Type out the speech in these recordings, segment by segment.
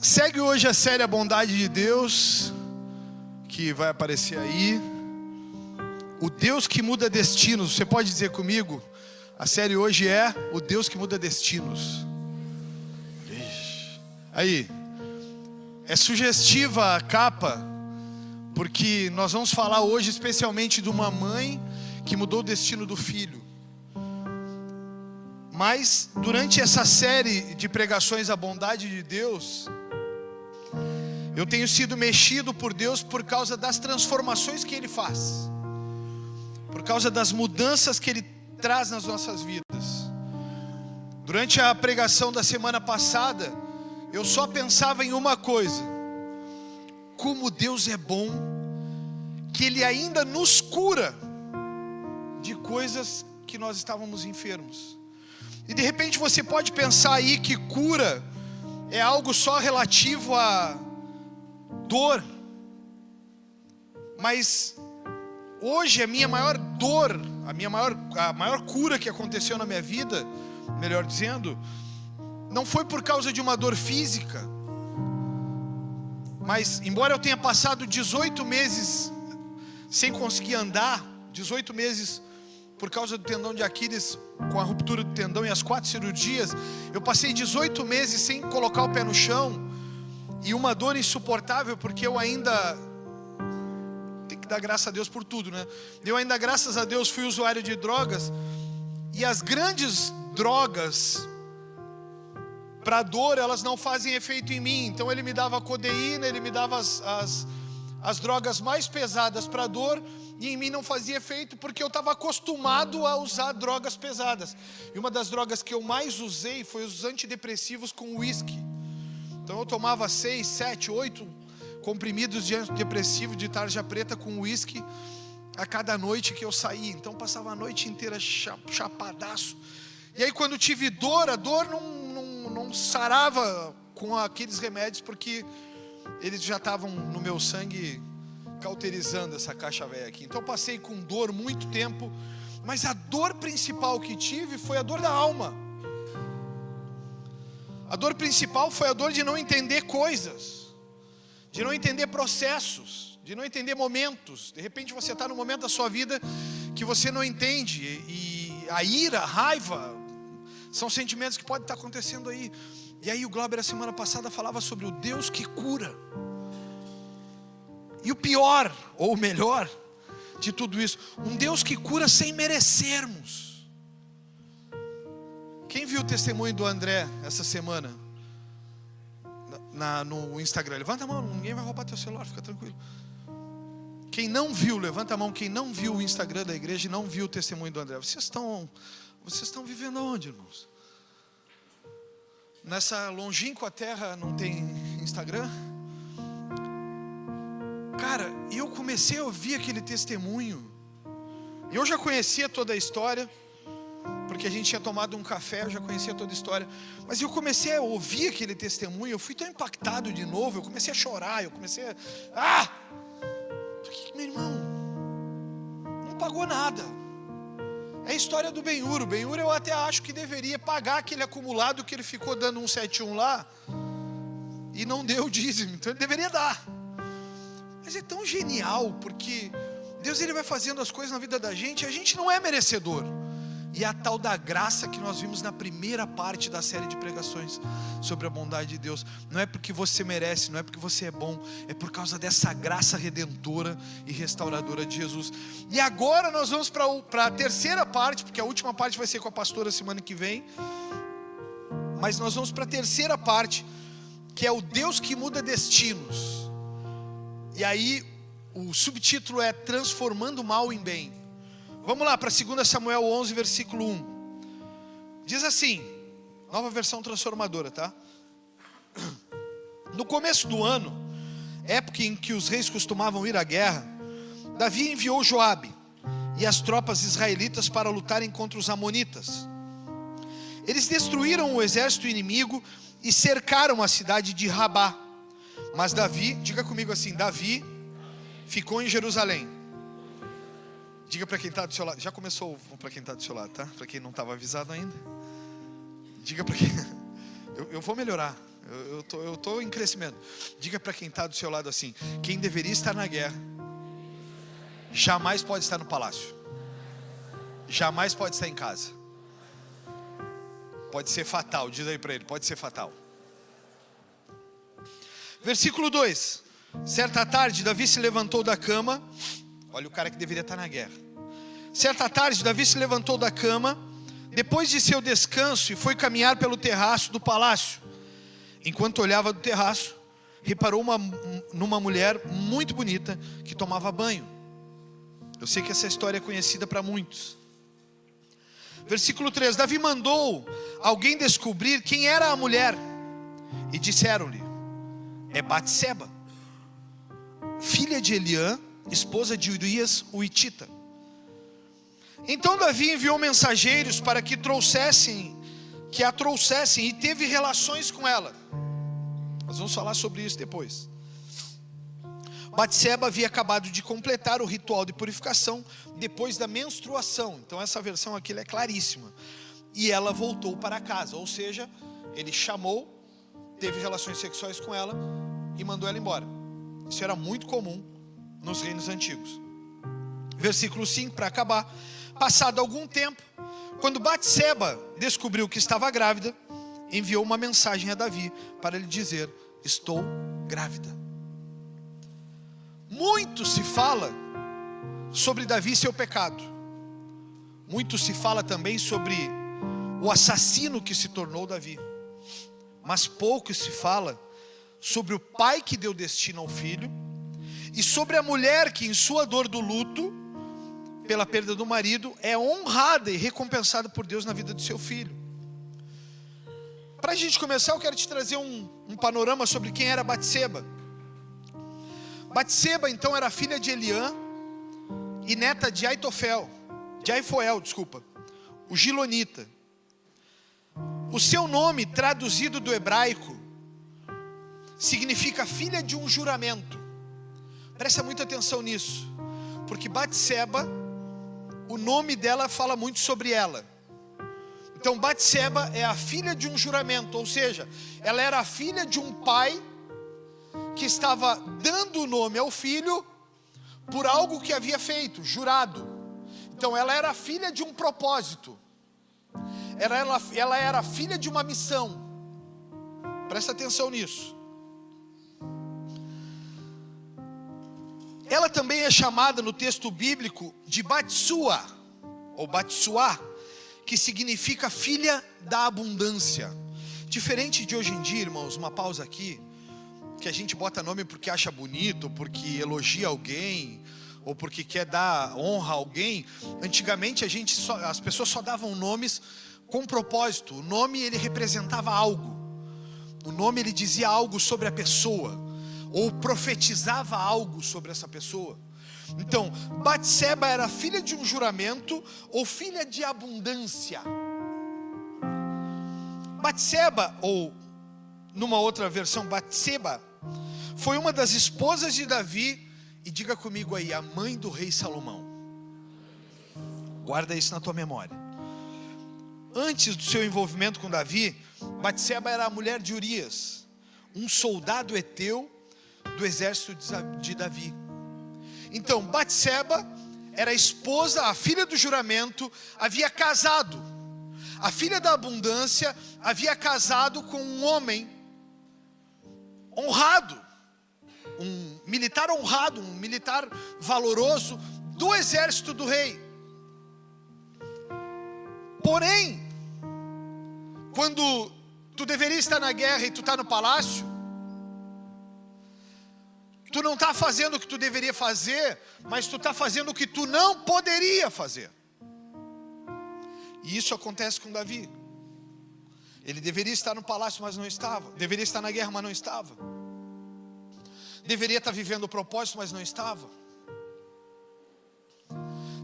Segue hoje a série A Bondade de Deus, que vai aparecer aí. O Deus que muda destinos. Você pode dizer comigo? A série hoje é O Deus que muda destinos. Aí, é sugestiva a capa, porque nós vamos falar hoje especialmente de uma mãe que mudou o destino do filho. Mas durante essa série de pregações à bondade de Deus, eu tenho sido mexido por Deus por causa das transformações que Ele faz, por causa das mudanças que Ele traz nas nossas vidas. Durante a pregação da semana passada, eu só pensava em uma coisa: como Deus é bom, que Ele ainda nos cura de coisas que nós estávamos enfermos. E de repente você pode pensar aí que cura é algo só relativo a dor. Mas hoje a minha maior dor, a maior cura que aconteceu na minha vida, melhor dizendo, não foi por causa de uma dor física. Mas embora eu tenha passado 18 meses sem conseguir andar, 18 meses por causa do tendão de Aquiles, com a ruptura do tendão e as 4 cirurgias, eu passei 18 meses sem colocar o pé no chão, e uma dor insuportável, porque eu ainda, tem que dar graças a Deus por tudo, né? Eu ainda, graças a Deus, fui usuário de drogas, e as grandes drogas para dor, elas não fazem efeito em mim. Então ele me dava codeína, ele me dava as drogas mais pesadas para dor, e em mim não fazia efeito porque eu estava acostumado a usar drogas pesadas. E uma das drogas que eu mais usei foi os antidepressivos com uísque. Então eu tomava 6, 7, 8 comprimidos de antidepressivo de tarja preta com uísque a cada noite que eu saía. Então passava a noite inteira chapadaço. E aí quando tive dor, a dor não sarava com aqueles remédios, porque eles já estavam no meu sangue cauterizando essa caixa velha aqui. Então eu passei com dor muito tempo, mas a dor principal que tive foi a dor da alma. A dor principal foi a dor de não entender coisas, de não entender processos, de não entender momentos. De repente você está no momento da sua vida que você não entende, e a ira, a raiva, são sentimentos que podem estar acontecendo aí. E aí o Glauber, a semana passada, falava sobre o Deus que cura. E o pior, ou o melhor de tudo isso, um Deus que cura sem merecermos. Quem viu o testemunho do André essa semana no Instagram? Levanta a mão, ninguém vai roubar teu celular, fica tranquilo. Quem não viu, levanta a mão. Quem não viu o Instagram da igreja e não viu o testemunho do André, vocês estão vivendo onde, irmãos? Nessa longínqua terra não tem Instagram? Cara, eu comecei a ouvir aquele testemunho. Eu já conhecia toda a história, porque a gente tinha tomado um café, eu já conhecia toda a história. Mas eu comecei a ouvir aquele testemunho, eu fui tão impactado de novo, eu comecei a chorar, eu comecei a... Porque, meu irmão, não pagou nada. É a história do Ben-Hur. O Ben-Hur, eu até acho que deveria pagar aquele acumulado que ele ficou dando 171 lá e não deu o dízimo, então ele deveria dar. Mas é tão genial, porque Deus, ele vai fazendo as coisas na vida da gente, e a gente não é merecedor. E é a tal da graça que nós vimos na primeira parte da série de pregações sobre a bondade de Deus. Não é porque você merece, não é porque você é bom, é por causa dessa graça redentora e restauradora de Jesus. E agora nós vamos para a terceira parte, porque a última parte vai ser com a pastora semana que vem. Mas nós vamos para a terceira parte, que é o Deus que muda destinos. E aí o subtítulo é Transformando o Mal em Bem. Vamos lá para 2 Samuel 11, versículo 1. Diz assim, nova versão transformadora, tá? No começo do ano, época em que os reis costumavam ir à guerra, Davi enviou Joabe e as tropas israelitas para lutarem contra os amonitas. Eles destruíram o exército inimigo e cercaram a cidade de Rabá. Mas Davi, diga comigo assim, Davi ficou em Jerusalém. Diga para quem está do seu lado. Já começou para quem está do seu lado, tá? Para quem não estava avisado ainda. Diga para quem... Eu vou melhorar. Eu tô em crescimento. Diga para quem está do seu lado assim: quem deveria estar na guerra jamais pode estar no palácio, jamais pode estar em casa. Pode ser fatal, diz aí para ele, pode ser fatal. Versículo 2: certa tarde Davi se levantou da cama. Olha o cara que deveria estar na guerra. Certa tarde Davi se levantou da cama, depois de seu descanso, e foi caminhar pelo terraço do palácio. Enquanto olhava do terraço, reparou numa mulher muito bonita que tomava banho. Eu sei que essa história é conhecida para muitos. Versículo 3: Davi mandou alguém descobrir quem era a mulher, e disseram-lhe: é Batseba, filha de Eliã, esposa de Urias o Hitita. Então Davi enviou mensageiros para que a trouxessem, e teve relações com ela. Nós vamos falar sobre isso depois. Batseba havia acabado de completar o ritual de purificação depois da menstruação. Então essa versão aqui é claríssima. E ela voltou para casa, ou seja, ele chamou, teve relações sexuais com ela e mandou ela embora. Isso era muito comum nos reinos antigos. Versículo 5, para acabar. Passado algum tempo, quando Batseba descobriu que estava grávida, enviou uma mensagem a Davi para lhe dizer: estou grávida. Muito se fala sobre Davi e seu pecado. Muito se fala também sobre o assassino que se tornou Davi. Mas pouco se fala sobre o pai que deu destino ao filho, e sobre a mulher que, em sua dor do luto pela perda do marido, é honrada e recompensada por Deus na vida do seu filho. Para a gente começar, eu quero te trazer um panorama sobre quem era Batseba. Batseba então era filha de Eliã e neta de Aitofoel, o Gilonita. O seu nome, traduzido do hebraico, significa filha de um juramento. Presta muita atenção nisso, porque Batseba, o nome dela fala muito sobre ela. Então Batseba é a filha de um juramento, ou seja, ela era a filha de um pai que estava dando o nome ao filho por algo que havia feito, jurado. Então ela era filha de um propósito. Ela era filha de uma missão. Presta atenção nisso. Ela também é chamada no texto bíblico de Batsua, ou Batsuá, que significa filha da abundância. Diferente de hoje em dia, irmãos, uma pausa aqui, que a gente bota nome porque acha bonito, porque elogia alguém, ou porque quer dar honra a alguém. Antigamente as pessoas só davam nomes com propósito. O nome, ele representava algo. O nome, ele dizia algo sobre a pessoa, ou profetizava algo sobre essa pessoa. Então, Batseba era filha de um juramento, ou filha de abundância. Batseba, ou numa outra versão, Batseba, foi uma das esposas de Davi, e diga comigo aí, a mãe do rei Salomão. Guarda isso na tua memória. Antes do seu envolvimento com Davi, Batseba era a mulher de Urias, um soldado heteu do exército de Davi. Então Batseba era a esposa, a filha do juramento, havia casado. A filha da abundância havia casado com um homem honrado, um militar honrado, um militar valoroso do exército do rei. Porém, quando tu deveria estar na guerra e tu está no palácio, tu não está fazendo o que tu deveria fazer, mas tu está fazendo o que tu não poderia fazer. E isso acontece com Davi. Ele deveria estar no palácio, mas não estava. Deveria estar na guerra, mas não estava. Deveria estar vivendo o propósito, mas não estava.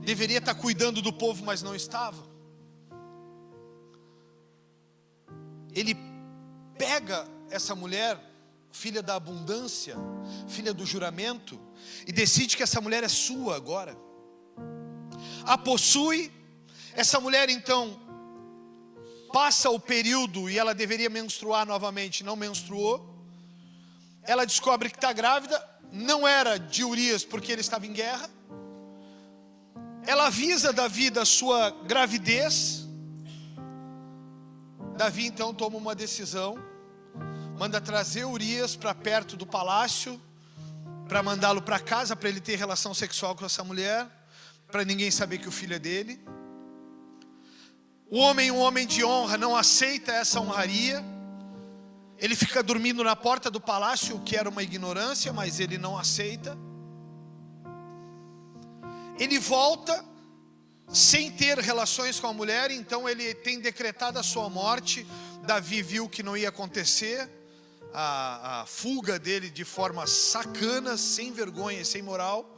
Deveria estar cuidando do povo, mas não estava. Ele pega essa mulher, filha da abundância, filha do juramento, e decide que essa mulher é sua agora. A possui. Essa mulher então passa o período e ela deveria menstruar novamente, não menstruou. Ela descobre que está grávida, não era de Urias porque ele estava em guerra. Ela avisa Davi da sua gravidez. Davi então toma uma decisão, manda trazer Urias para perto do palácio, para mandá-lo para casa, para ele ter relação sexual com essa mulher, para ninguém saber que o filho é dele. O homem, um homem de honra, não aceita essa honraria. Ele fica dormindo na porta do palácio, o que era uma ignorância, mas ele não aceita. Ele volta sem ter relações com a mulher, então ele tem decretado a sua morte. Davi viu que não ia acontecer a fuga dele de forma sacana, sem vergonha, sem moral.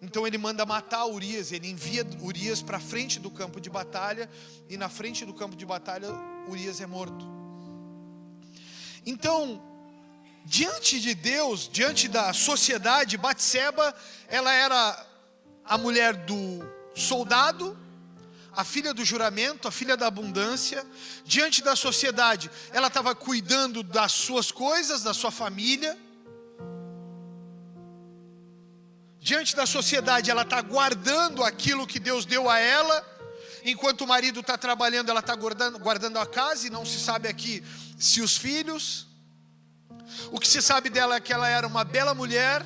Então ele manda matar Urias, ele envia Urias para frente do campo de batalha, e na frente do campo de batalha Urias é morto. Então, diante de Deus, diante da sociedade, Batseba, ela era a mulher do soldado, a filha do juramento, a filha da abundância. Diante da sociedade, ela estava cuidando das suas coisas, da sua família. Diante da sociedade, ela está guardando aquilo que Deus deu a ela. Enquanto o marido está trabalhando, ela está guardando a casa, e não se sabe aqui se os filhos. O que se sabe dela é que ela era uma bela mulher.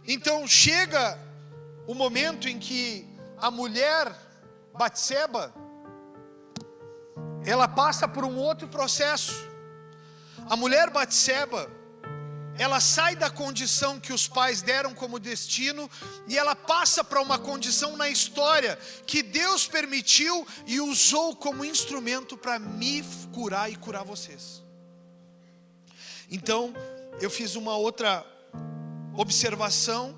Então chega o momento em que a mulher Batseba, ela passa por um outro processo. A mulher Batseba, ela sai da condição que os pais deram como destino, e ela passa para uma condição na história que Deus permitiu e usou como instrumento para me curar e curar vocês. Então, eu fiz uma outra observação,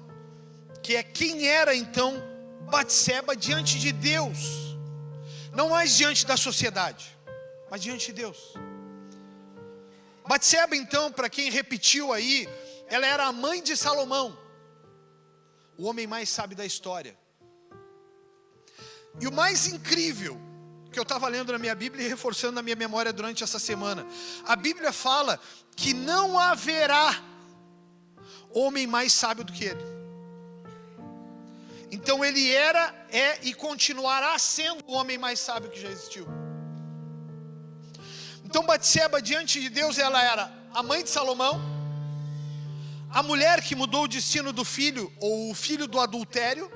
que é quem era então Batseba diante de Deus. Não mais diante da sociedade, mas diante de Deus. Batseba então, para quem repetiu aí, ela era a mãe de Salomão, o homem mais sábio da história. E o mais incrível, que eu estava lendo na minha Bíblia e reforçando na minha memória durante essa semana, a Bíblia fala que não haverá homem mais sábio do que ele. Então ele era, é e continuará sendo o homem mais sábio que já existiu. Então Batseba diante de Deus, ela era a mãe de Salomão, a mulher que mudou o destino do filho, ou o filho do adultério,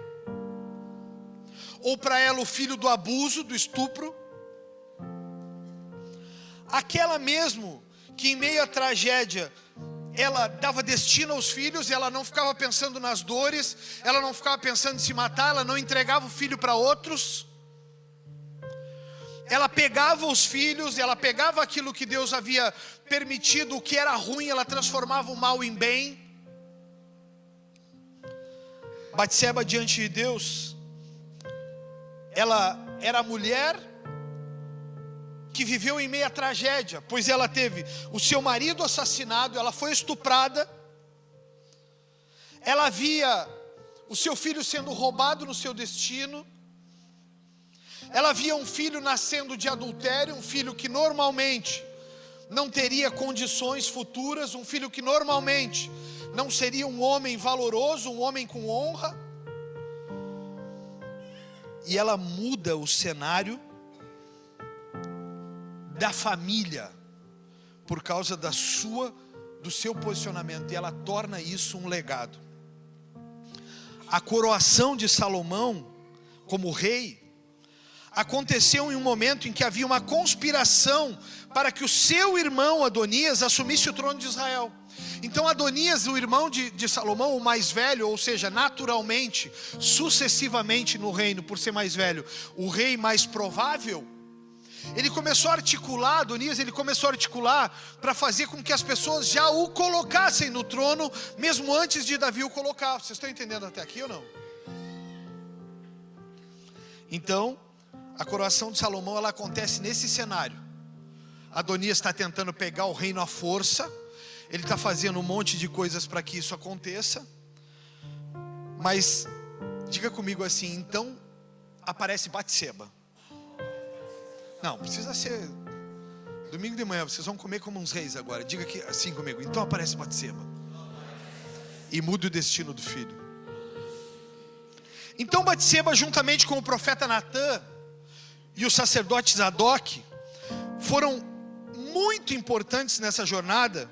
ou para ela o filho do abuso, do estupro. Aquela mesmo que em meio à tragédia ela dava destino aos filhos, ela não ficava pensando nas dores, ela não ficava pensando em se matar, ela não entregava o filho para outros. Ela pegava os filhos, ela pegava aquilo que Deus havia permitido, o que era ruim, ela transformava o mal em bem. Batseba diante de Deus, ela era a mulher que viveu em meio à tragédia, pois ela teve o seu marido assassinado, ela foi estuprada, ela via o seu filho sendo roubado no seu destino, ela via um filho nascendo de adultério, um filho que normalmente não teria condições futuras, um filho que normalmente não seria um homem valoroso, um homem com honra. E ela muda o cenário da família por causa do seu posicionamento, e ela torna isso um legado. A coroação de Salomão como rei aconteceu em um momento em que havia uma conspiração para que o seu irmão Adonias assumisse o trono de Israel. Então Adonias, o irmão de Salomão, o mais velho, ou seja, naturalmente, sucessivamente no reino, por ser mais velho, o rei mais provável, ele começou a articular, Adonias, ele começou a articular para fazer com que as pessoas já o colocassem no trono, mesmo antes de Davi o colocar. Vocês estão entendendo até aqui ou não? Então, a coroação de Salomão, ela acontece nesse cenário. Adonias está tentando pegar o reino à força, ele está fazendo um monte de coisas para que isso aconteça, mas, diga comigo assim, então aparece Batseba. Não, precisa ser domingo de manhã. Vocês vão comer como uns reis agora. Diga aqui assim comigo. Então aparece Batseba e muda o destino do filho. Então Batseba, juntamente com o profeta Natã e o sacerdote Zadok, foram muito importantes nessa jornada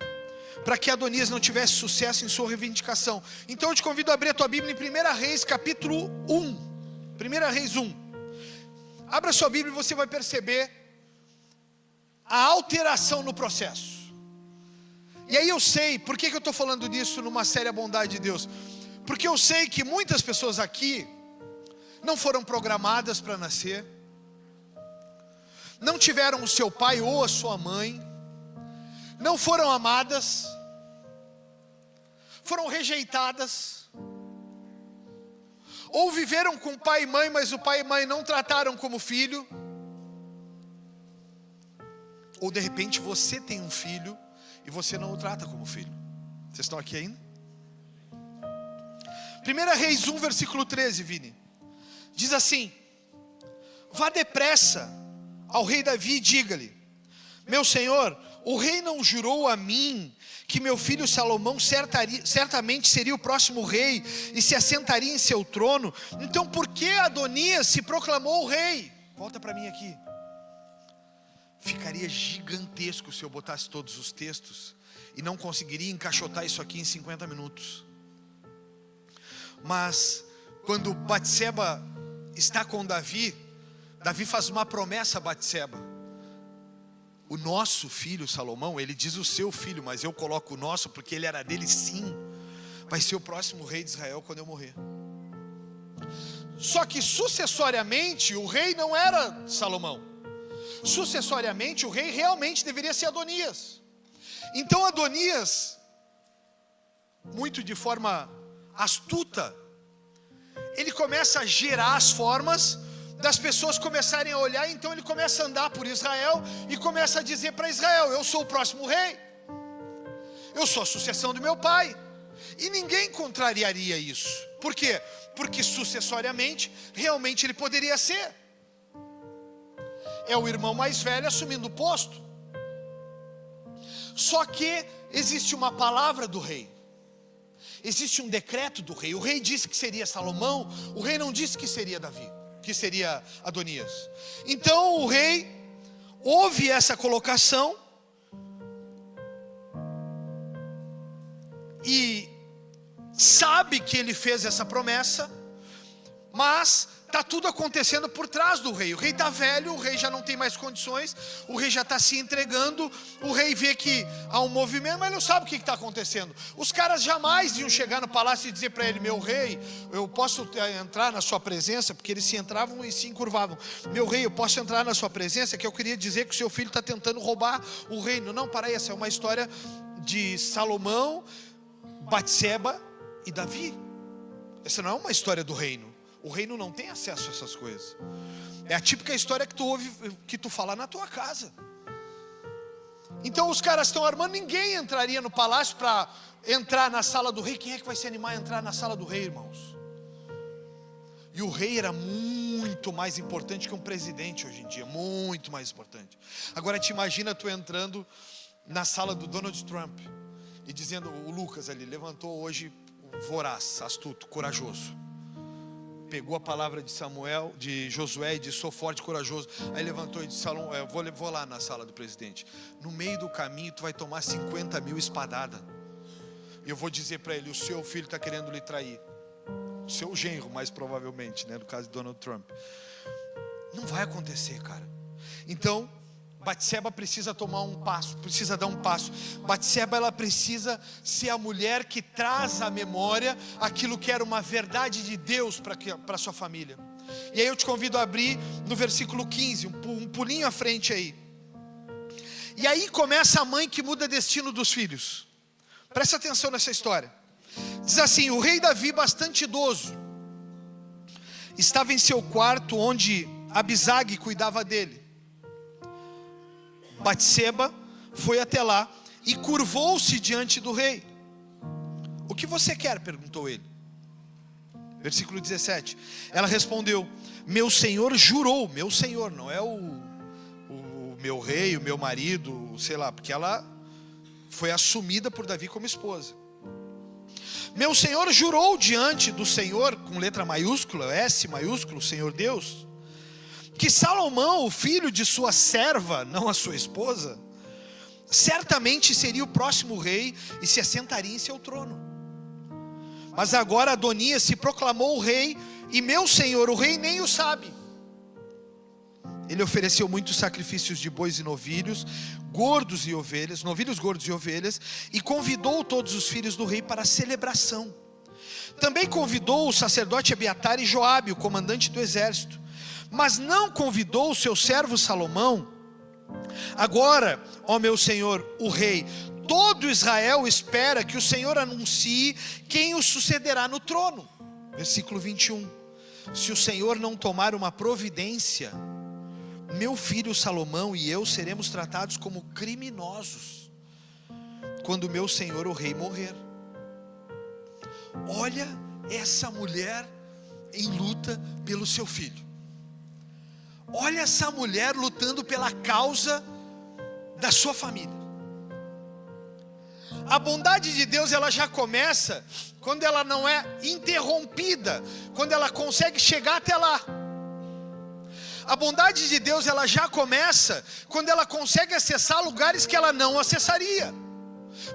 para que Adonias não tivesse sucesso em sua reivindicação. Então eu te convido a abrir a tua Bíblia em 1 Reis capítulo 1. 1 Reis 1. Abra sua Bíblia e você vai perceber a alteração no processo. E aí eu sei, por que eu estou falando disso numa série A Bondade de Deus? Porque eu sei que muitas pessoas aqui não foram programadas para nascer, não tiveram o seu pai ou a sua mãe, não foram amadas, foram rejeitadas, ou viveram com pai e mãe, mas o pai e mãe não trataram como filho, ou de repente você tem um filho e você não o trata como filho. Vocês estão aqui ainda? 1 Reis 1, versículo 13, Vini, diz assim: vá depressa ao rei Davi e diga-lhe: meu senhor, o rei não jurou a mim que meu filho Salomão certamente seria o próximo rei e se assentaria em seu trono? Então por que Adonias se proclamou o rei? Volta para mim aqui. Ficaria gigantesco se eu botasse todos os textos e não conseguiria encaixotar isso aqui em 50 minutos. Mas quando Batseba está com Davi, Davi faz uma promessa a Batseba: o nosso filho Salomão, ele diz o seu filho, mas eu coloco o nosso porque ele era dele sim, vai ser o próximo rei de Israel quando eu morrer. Só que sucessoriamente o rei não era Salomão. Sucessoriamente o rei realmente deveria ser Adonias. Então Adonias, muito de forma astuta, ele começa a gerar as formas das pessoas começarem a olhar. Então ele começa a andar por Israel e começa a dizer para Israel: eu sou o próximo rei, eu sou a sucessão do meu pai. E ninguém contrariaria isso. Por quê? Porque sucessoriamente realmente ele poderia ser. É o irmão mais velho assumindo o posto. Só que existe uma palavra do rei, existe um decreto do rei. O rei disse que seria Salomão, o rei não disse que seria Davi, que seria Adonias. Então o rei ouve essa colocação e sabe que ele fez essa promessa, mas está tudo acontecendo por trás do rei. O rei está velho, o rei já não tem mais condições, o rei já está se entregando. O rei vê que há um movimento, mas não sabe o que está acontecendo. Os caras jamais iam chegar no palácio e dizer para ele: meu rei, eu posso entrar na sua presença? Porque eles se entravam e se encurvavam. Meu rei, eu posso entrar na sua presença? Que eu queria dizer que o seu filho está tentando roubar o reino. Não, para aí, essa é uma história de Salomão, Batseba e Davi. Essa não é uma história do reino. O reino não tem acesso a essas coisas. É a típica história que tu ouve, que tu fala na tua casa. Então os caras estão armando. Ninguém entraria no palácio para entrar na sala do rei. Quem é que vai se animar a entrar na sala do rei, irmãos? E o rei era muito mais importante que um presidente hoje em dia. Muito mais importante. Agora te imagina tu entrando na sala do Donald Trump e dizendo: o Lucas ali levantou hoje voraz, astuto, corajoso. Pegou a palavra de Samuel, de Josué, e disse: sou forte e corajoso. Aí levantou e disse: Salom, eu vou lá na sala do presidente. No meio do caminho tu vai tomar 50 mil espadadas. E eu vou dizer para ele: o seu filho está querendo lhe trair. O seu genro, mais provavelmente, né? No caso de Donald Trump. Não vai acontecer, cara. Então Batseba precisa tomar um passo, precisa dar um passo. Batseba, ela precisa ser a mulher que traz à memória aquilo que era uma verdade de Deus para sua família. E aí eu te convido a abrir no versículo 15, um pulinho à frente aí. E aí começa a mãe que muda o destino dos filhos. Presta atenção nessa história. Diz assim: o rei Davi, bastante idoso, estava em seu quarto onde Abisag cuidava dele. Batseba foi até lá e curvou-se diante do rei. O que você quer? Perguntou ele. Versículo 17. Ela respondeu: meu senhor jurou. Meu senhor, não é o meu rei, o meu marido, sei lá, porque ela foi assumida por Davi como esposa. Meu senhor jurou diante do Senhor, com letra maiúscula, S maiúsculo, Senhor Deus, que Salomão, o filho de sua serva, não a sua esposa, certamente seria o próximo rei e se assentaria em seu trono. Mas agora Adonias se proclamou o rei, e meu senhor, o rei, nem o sabe. Ele ofereceu muitos sacrifícios de bois e novilhos, gordos e ovelhas, novilhos gordos e ovelhas, e convidou todos os filhos do rei para a celebração. Também convidou o sacerdote Abiatar e Joabe, o comandante do exército, mas não convidou o seu servo Salomão. Agora, ó meu senhor, o rei, todo Israel espera que o Senhor anuncie quem o sucederá no trono. Versículo 21. Se o Senhor não tomar uma providência, meu filho Salomão e eu seremos tratados como criminosos quando meu senhor o rei morrer. Olha essa mulher em luta pelo seu filho. Olha essa mulher lutando pela causa da sua família. A bondade de Deus, ela já começa quando ela não é interrompida, quando ela consegue chegar até lá. A bondade de Deus, ela já começa quando ela consegue acessar lugares que ela não acessaria,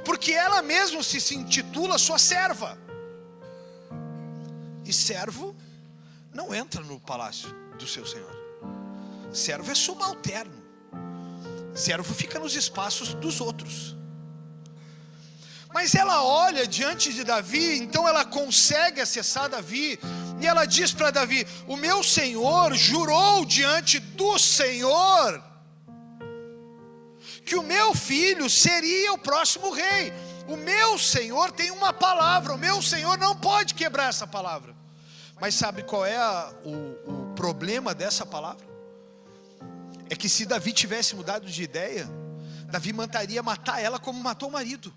porque ela mesma se intitula sua serva. E servo não entra no palácio do seu senhor. Servo é subalterno. Servo fica nos espaços dos outros. Mas ela olha diante de Davi, então ela consegue acessar Davi, e ela diz para Davi: o meu senhor jurou diante do Senhor que o meu filho seria o próximo rei. O meu senhor tem uma palavra, o meu senhor não pode quebrar essa palavra. Mas sabe qual é o problema dessa palavra? É que se Davi tivesse mudado de ideia, Davi mandaria matar ela como matou o marido.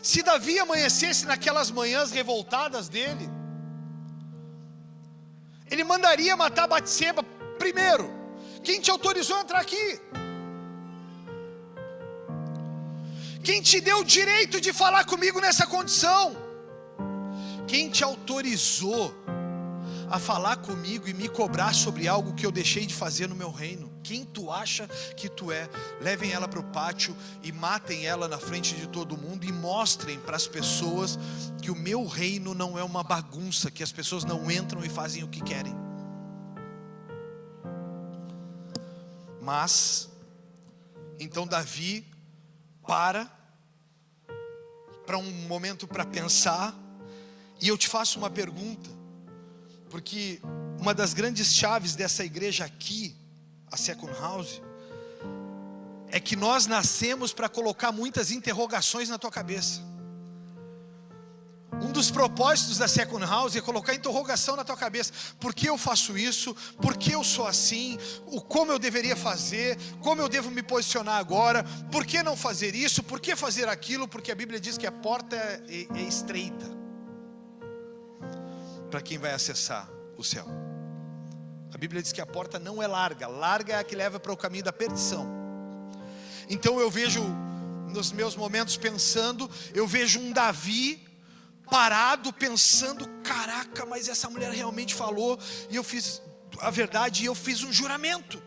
Se Davi amanhecesse naquelas manhãs revoltadas dele, ele mandaria matar Batseba primeiro. Quem te autorizou a entrar aqui? Quem te deu o direito de falar comigo nessa condição? Quem te autorizou a falar comigo e me cobrar sobre algo que eu deixei de fazer no meu reino? Quem tu acha que tu é? Levem ela para o pátio e matem ela na frente de todo mundo, e mostrem para as pessoas que o meu reino não é uma bagunça, que as pessoas não entram e fazem o que querem. Mas então Davi para um momento para pensar, e eu te faço uma pergunta, porque uma das grandes chaves dessa igreja aqui, a Second House, é que nós nascemos para colocar muitas interrogações na tua cabeça. Um dos propósitos da Second House é colocar interrogação na tua cabeça. Por que eu faço isso? Por que eu sou assim? Como eu deveria fazer? Como eu devo me posicionar agora? Por que não fazer isso? Por que fazer aquilo? Porque a Bíblia diz que a porta é estreita para quem vai acessar o céu. A Bíblia diz que a porta não é larga. Larga é a que leva para o caminho da perdição. Então eu vejo, nos meus momentos pensando, eu vejo um Davi parado pensando: caraca, mas essa mulher realmente falou, e eu fiz a verdade, e eu fiz um juramento.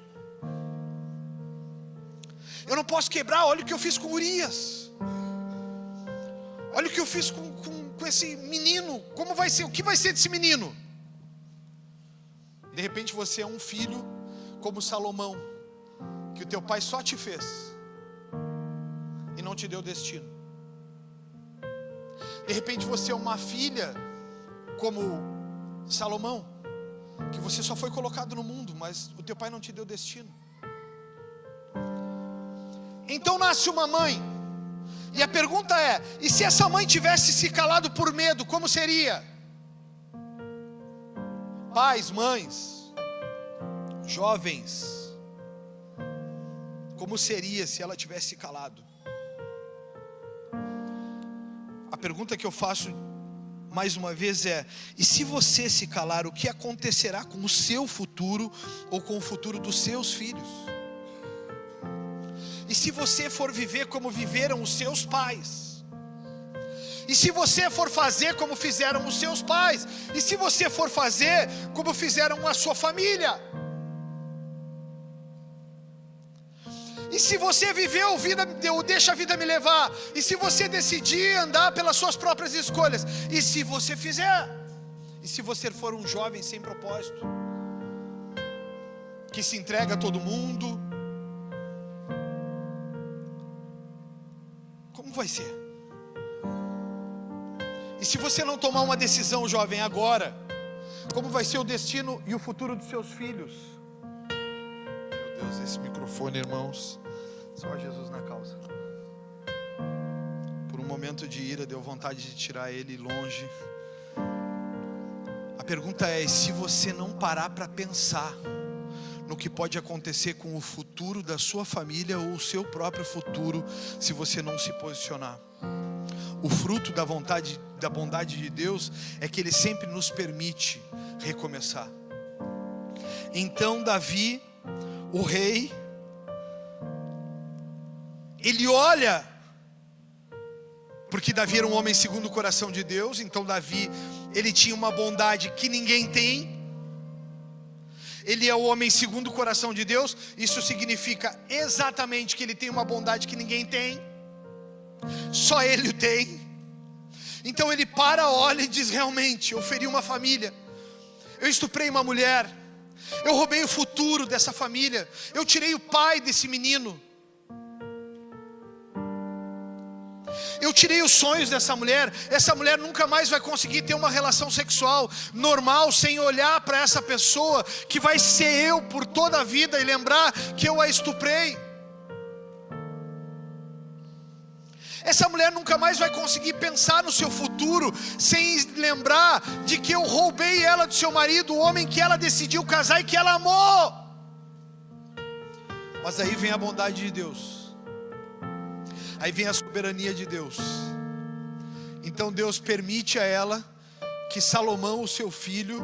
Eu não posso quebrar. Olha o que eu fiz com Urias. Olha o que eu fiz com esse menino. Como vai ser? O que vai ser desse menino? De repente você é um filho como Salomão, que o teu pai só te fez e não te deu destino. De repente você é uma filha como Salomão, que você só foi colocado no mundo, mas o teu pai não te deu destino. Então nasce uma mãe, e a pergunta é: e se essa mãe tivesse se calado por medo, como seria? Pais, mães, jovens, como seria se ela tivesse se calado? A pergunta que eu faço mais uma vez e se você se calar, o que acontecerá com o seu futuro ou com o futuro dos seus filhos? E se você for viver como viveram os seus pais? E se você for fazer como fizeram os seus pais? E se você for fazer como fizeram a sua família? E se você viveu vida, deixa a vida me levar? E se você decidir andar pelas suas próprias escolhas? E se você fizer? E se você for um jovem sem propósito, que se entrega a todo mundo? Como vai ser? E se você não tomar uma decisão, jovem, agora, como vai ser o destino e o futuro dos seus filhos? Meu Deus, esse microfone, irmãos, só Jesus na causa. Por um momento de ira, deu vontade de tirar ele longe. A pergunta é: se você não parar para pensar no que pode acontecer com o futuro da sua família ou o seu próprio futuro, se você não se posicionar? O fruto da bondade de Deus é que Ele sempre nos permite recomeçar. Então Davi, o rei, ele olha, porque Davi era um homem segundo o coração de Deus. Então Davi, ele tinha uma bondade que ninguém tem. Ele é o homem segundo o coração de Deus. Isso significa exatamente que ele tem uma bondade que ninguém tem, só ele o tem. Então ele para, olha e diz: realmente, eu feri uma família, eu estuprei uma mulher, eu roubei o futuro dessa família, eu tirei o pai desse menino, eu tirei os sonhos dessa mulher. Essa mulher nunca mais vai conseguir ter uma relação sexual normal sem olhar para essa pessoa que vai ser eu por toda a vida e lembrar que eu a estuprei. Essa mulher nunca mais vai conseguir pensar no seu futuro sem lembrar de que eu roubei ela do seu marido, o homem que ela decidiu casar e que ela amou. Mas aí vem a bondade de Deus, aí vem a soberania de Deus. Então Deus permite a ela que Salomão, o seu filho,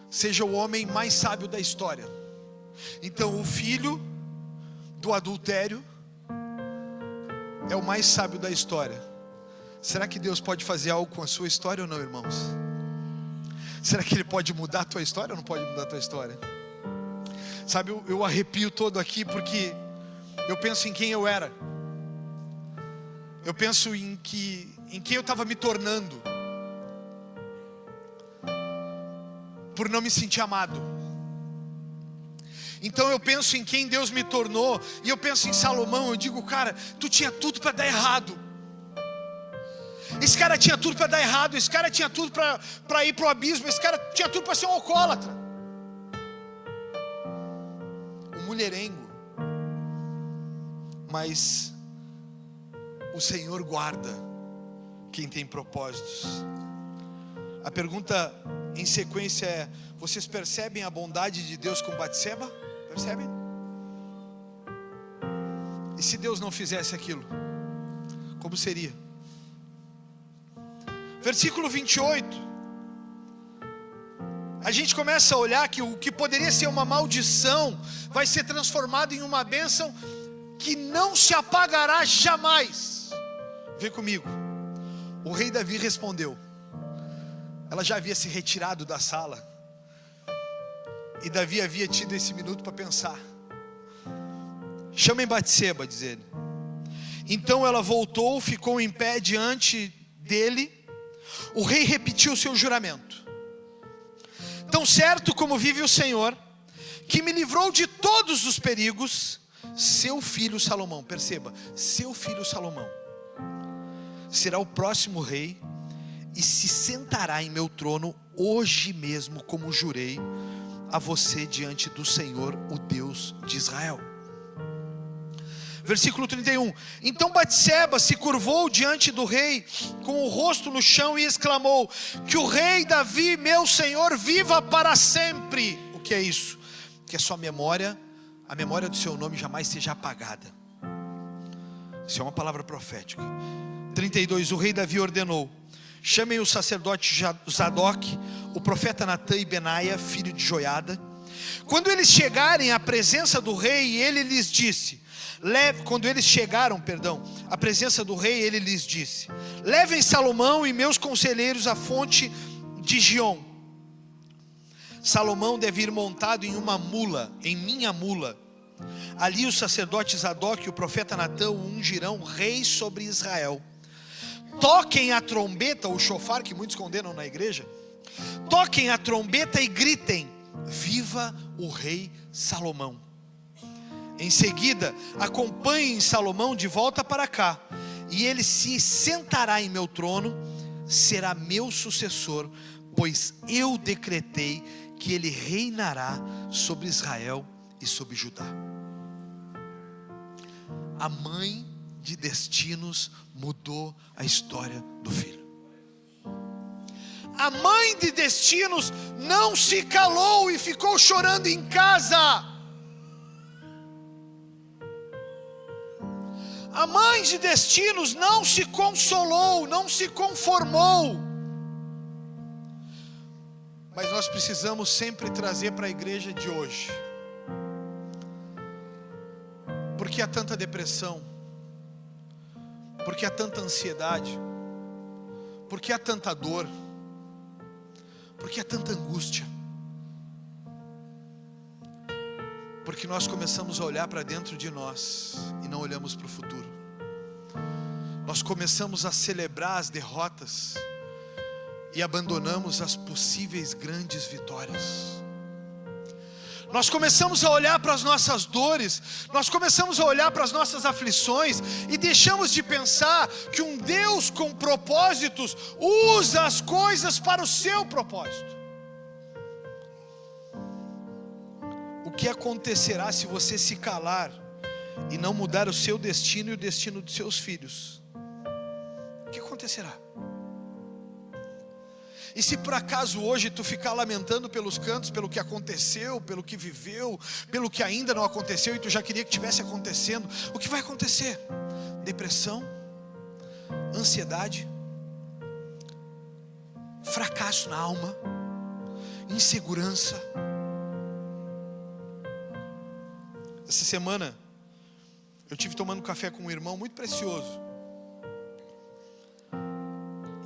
seja o homem mais sábio da história. Então o filho do adultério é o mais sábio da história. Será que Deus pode fazer algo com a sua história ou não, irmãos? Será que Ele pode mudar a tua história ou não pode mudar a tua história? Sabe, eu arrepio todo aqui porque eu penso em quem eu era. Eu penso em quem eu estava me tornando, por não me sentir amado. Então eu penso em quem Deus me tornou, e eu penso em Salomão. Eu digo: cara, tu tinha tudo para dar errado. Esse cara tinha tudo para dar errado. Esse cara tinha tudo para ir para o abismo. Esse cara tinha tudo para ser um alcoólatra, um mulherengo. Mas o Senhor guarda quem tem propósitos. A pergunta em sequência é: vocês percebem a bondade de Deus com Batseba? Percebem? E se Deus não fizesse aquilo, como seria? Versículo 28. A gente começa a olhar que o que poderia ser uma maldição vai ser transformado em uma bênção que não se apagará jamais. Vê comigo. O rei Davi respondeu. Ela já havia se retirado da sala, e Davi havia tido esse minuto para pensar. Chamem Batseba, diz ele. Então ela voltou, ficou em pé diante dele. O rei repetiu o seu juramento: tão certo como vive o Senhor, que me livrou de todos os perigos, seu filho Salomão, perceba, seu filho Salomão será o próximo rei e se sentará em meu trono hoje mesmo, como jurei a você diante do Senhor, o Deus de Israel. Versículo 31. Então Batseba se curvou diante do rei com o rosto no chão e exclamou: que o rei Davi, meu senhor, viva para sempre. O que é isso? Que a sua memória, a memória do seu nome jamais seja apagada. Isso é uma palavra profética. 32. O rei Davi ordenou: chamem o sacerdote Zadok, o profeta Natã e Benaia, filho de Joiada. Quando eles chegarem à presença do rei, ele lhes disse, à presença do rei, ele lhes disse: levem Salomão e meus conselheiros à fonte de Giom. Salomão deve ir montado em uma mula, em minha mula. Ali o sacerdote Zadok e o profeta Natã o ungirão rei sobre Israel. Toquem a trombeta, o shofar, que muitos condenam na igreja. Toquem a trombeta e gritem: viva o rei Salomão. Em seguida, acompanhem Salomão de volta para cá, e ele se sentará em meu trono, será meu sucessor, pois eu decretei que ele reinará sobre Israel e sobre Judá. A mãe de destinos mudou a história do filho. A mãe de destinos não se calou e ficou chorando em casa. A mãe de destinos não se consolou, não se conformou. Mas nós precisamos sempre trazer para a igreja de hoje. Por que há tanta depressão? Por que há tanta ansiedade? Por que há tanta dor? Por que há tanta angústia? Porque nós começamos a olhar para dentro de nós e não olhamos para o futuro. Nós começamos a celebrar as derrotas e abandonamos as possíveis grandes vitórias. Nós começamos a olhar para as nossas dores, nós começamos a olhar para as nossas aflições e deixamos de pensar que um Deus com propósitos usa as coisas para o seu propósito. O que acontecerá se você se calar e não mudar o seu destino e o destino dos seus filhos? O que acontecerá? E se por acaso hoje tu ficar lamentando pelos cantos, pelo que aconteceu, pelo que viveu, pelo que ainda não aconteceu e tu já queria que tivesse acontecendo, o que vai acontecer? Depressão, ansiedade, fracasso na alma, insegurança. Essa semana eu tive tomando café com um irmão muito precioso.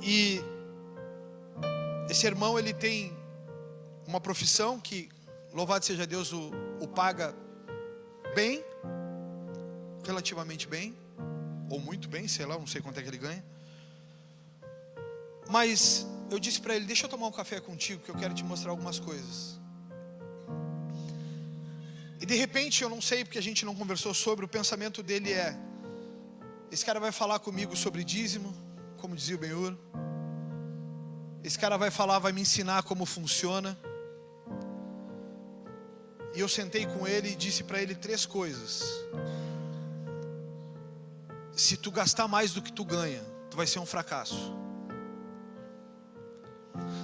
E esse irmão, ele tem uma profissão que, louvado seja Deus, o paga bem, relativamente bem, ou muito bem, sei lá, não sei quanto é que ele ganha. Mas eu disse para ele: deixa eu tomar um café contigo, que eu quero te mostrar algumas coisas. E de repente, eu não sei, porque a gente não conversou sobre, o pensamento dele é: esse cara vai falar comigo sobre dízimo, como dizia o Ben-Hur. Esse cara vai falar, vai me ensinar como funciona. E eu sentei com ele e disse para ele 3 coisas. Se tu gastar mais do que tu ganha, tu vai ser um fracasso.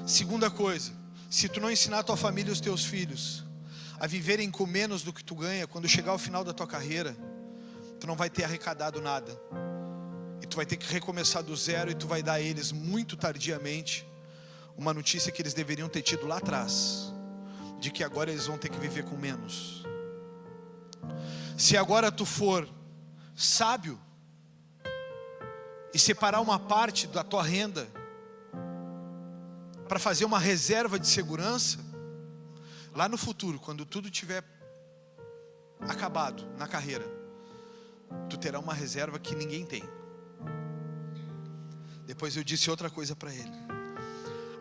Segunda coisa, se tu não ensinar a tua família e os teus filhos a viverem com menos do que tu ganha, quando chegar ao final da tua carreira, tu não vai ter arrecadado nada. E tu vai ter que recomeçar do zero, e tu vai dar a eles muito tardiamente uma notícia que eles deveriam ter tido lá atrás, de que agora eles vão ter que viver com menos. Se agora tu for sábio e separar uma parte da tua renda para fazer uma reserva de segurança, lá no futuro, quando tudo tiver acabado na carreira, tu terá uma reserva que ninguém tem. Depois eu disse outra coisa para ele: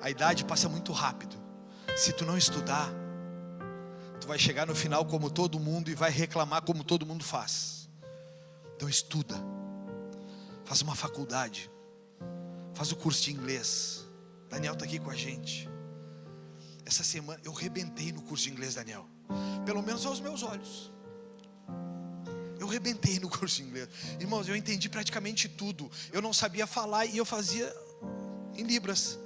a idade passa muito rápido. Se tu não estudar, tu vai chegar no final como todo mundo e vai reclamar como todo mundo faz. Então estuda, faz uma faculdade, faz o curso de inglês. Daniel está aqui com a gente. Essa semana eu rebentei no curso de inglês, Daniel. Pelo menos aos meus olhos. Eu rebentei no curso de inglês. Irmãos, eu entendi praticamente tudo. Eu não sabia falar e eu fazia em libras.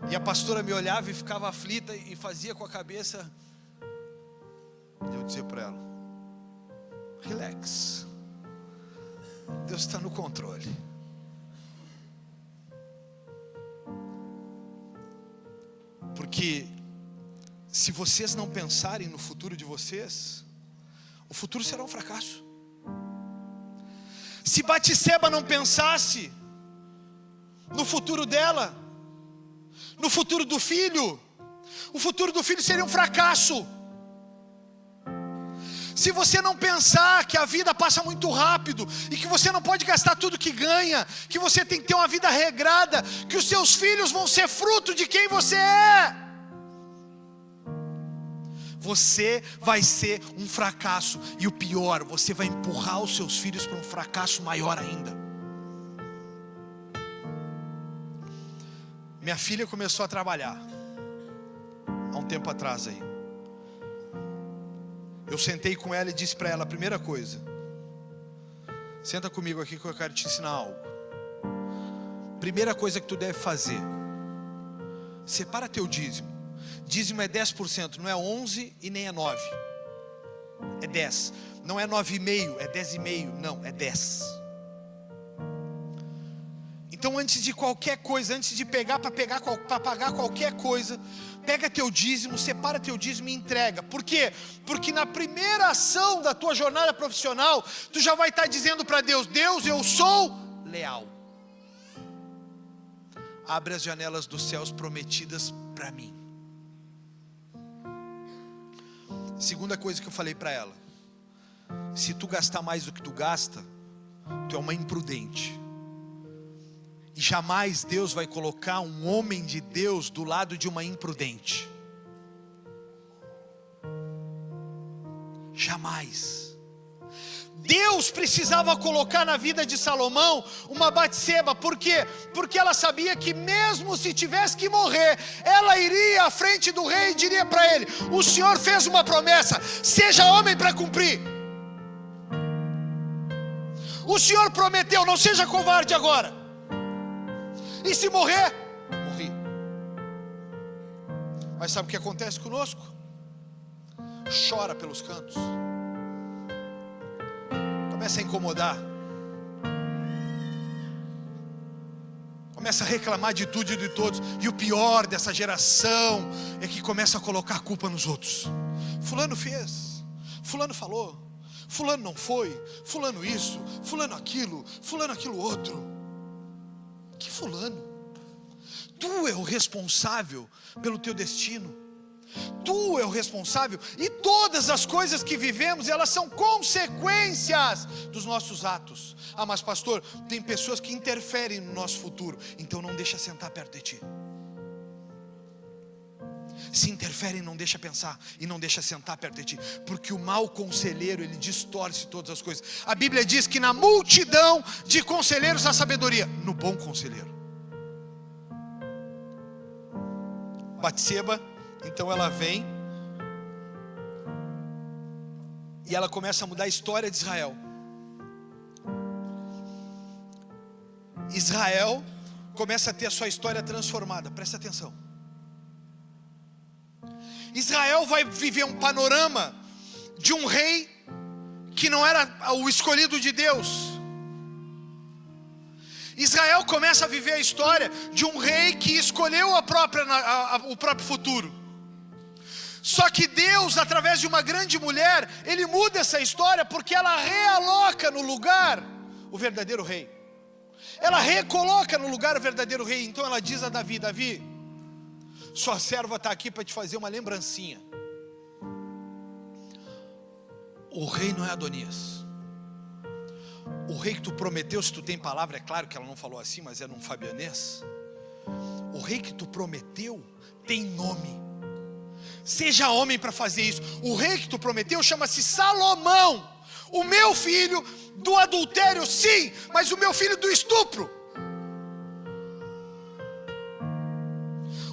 E a pastora me olhava e ficava aflita e fazia com a cabeça. E eu dizia para ela: relax, Deus está no controle. Porque se vocês não pensarem no futuro de vocês, o futuro será um fracasso. Se Batseba não pensasse no futuro dela, no futuro do filho, o futuro do filho seria um fracasso. Se você não pensar que a vida passa muito rápido e que você não pode gastar tudo que ganha, que você tem que ter uma vida regrada, que os seus filhos vão ser fruto de quem você é, você vai ser um fracasso. E o pior, você vai empurrar os seus filhos para um fracasso maior ainda. Minha filha começou a trabalhar há um tempo atrás aí. Eu sentei com ela e disse para ela a primeira coisa: senta comigo aqui que eu quero te ensinar algo. Primeira coisa que tu deve fazer: separa teu dízimo. Dízimo é 10%, não é 11 e nem é 9. É 10. Não é 9,5, é 10,5, não, é 10. Então antes de qualquer coisa, antes de pegar para pagar qualquer coisa, pega teu dízimo, separa teu dízimo e entrega. Por quê? Porque na primeira ação da tua jornada profissional, tu já vai estar dizendo para Deus: Deus, eu sou leal. Abre as janelas dos céus prometidas para mim. Segunda coisa que eu falei para ela: se tu gastar mais do que tu gasta, tu é uma imprudente. E jamais Deus vai colocar um homem de Deus do lado de uma imprudente. Jamais. Deus precisava colocar na vida de Salomão uma Batseba. Por quê? Porque ela sabia que mesmo se tivesse que morrer, ela iria à frente do rei e diria para ele: o Senhor fez uma promessa, seja homem para cumprir. O Senhor prometeu, não seja covarde agora. E se morrer, morri. Mas sabe o que acontece conosco? Chora pelos cantos, começa a incomodar, começa a reclamar de tudo e de todos. E o pior dessa geração é que começa a colocar a culpa nos outros. Fulano fez, fulano falou, fulano não foi, fulano isso, fulano aquilo outro. Que fulano? Tu é o responsável pelo teu destino. Tu é o responsável. E todas as coisas que vivemos, elas são consequências dos nossos atos. Ah, mas pastor, tem pessoas que interferem no nosso futuro. Então não deixa sentar perto de ti. Se interferem, não deixa pensar e não deixa sentar perto de ti, porque o mau conselheiro, ele distorce todas as coisas. A Bíblia diz que na multidão de conselheiros há sabedoria, no bom conselheiro. Batseba, então ela vem e ela começa a mudar a história de Israel. Israel começa a ter a sua história transformada. Presta atenção. Israel vai viver um panorama de um rei que não era o escolhido de Deus. Israel começa a viver a história de um rei que escolheu o próprio futuro. Só que Deus, através de uma grande mulher, Ele muda essa história, porque ela realoca no lugar o verdadeiro rei. Ela recoloca no lugar o verdadeiro rei. Então ela diz a Davi: Davi, sua serva está aqui para te fazer uma lembrancinha. O rei não é Adonias. O rei que tu prometeu, se tu tem palavra, é claro que ela não falou assim, mas é num fabianês. O rei que tu prometeu tem nome. Seja homem para fazer isso. O rei que tu prometeu chama-se Salomão. O meu filho do adultério, sim, mas o meu filho do estupro.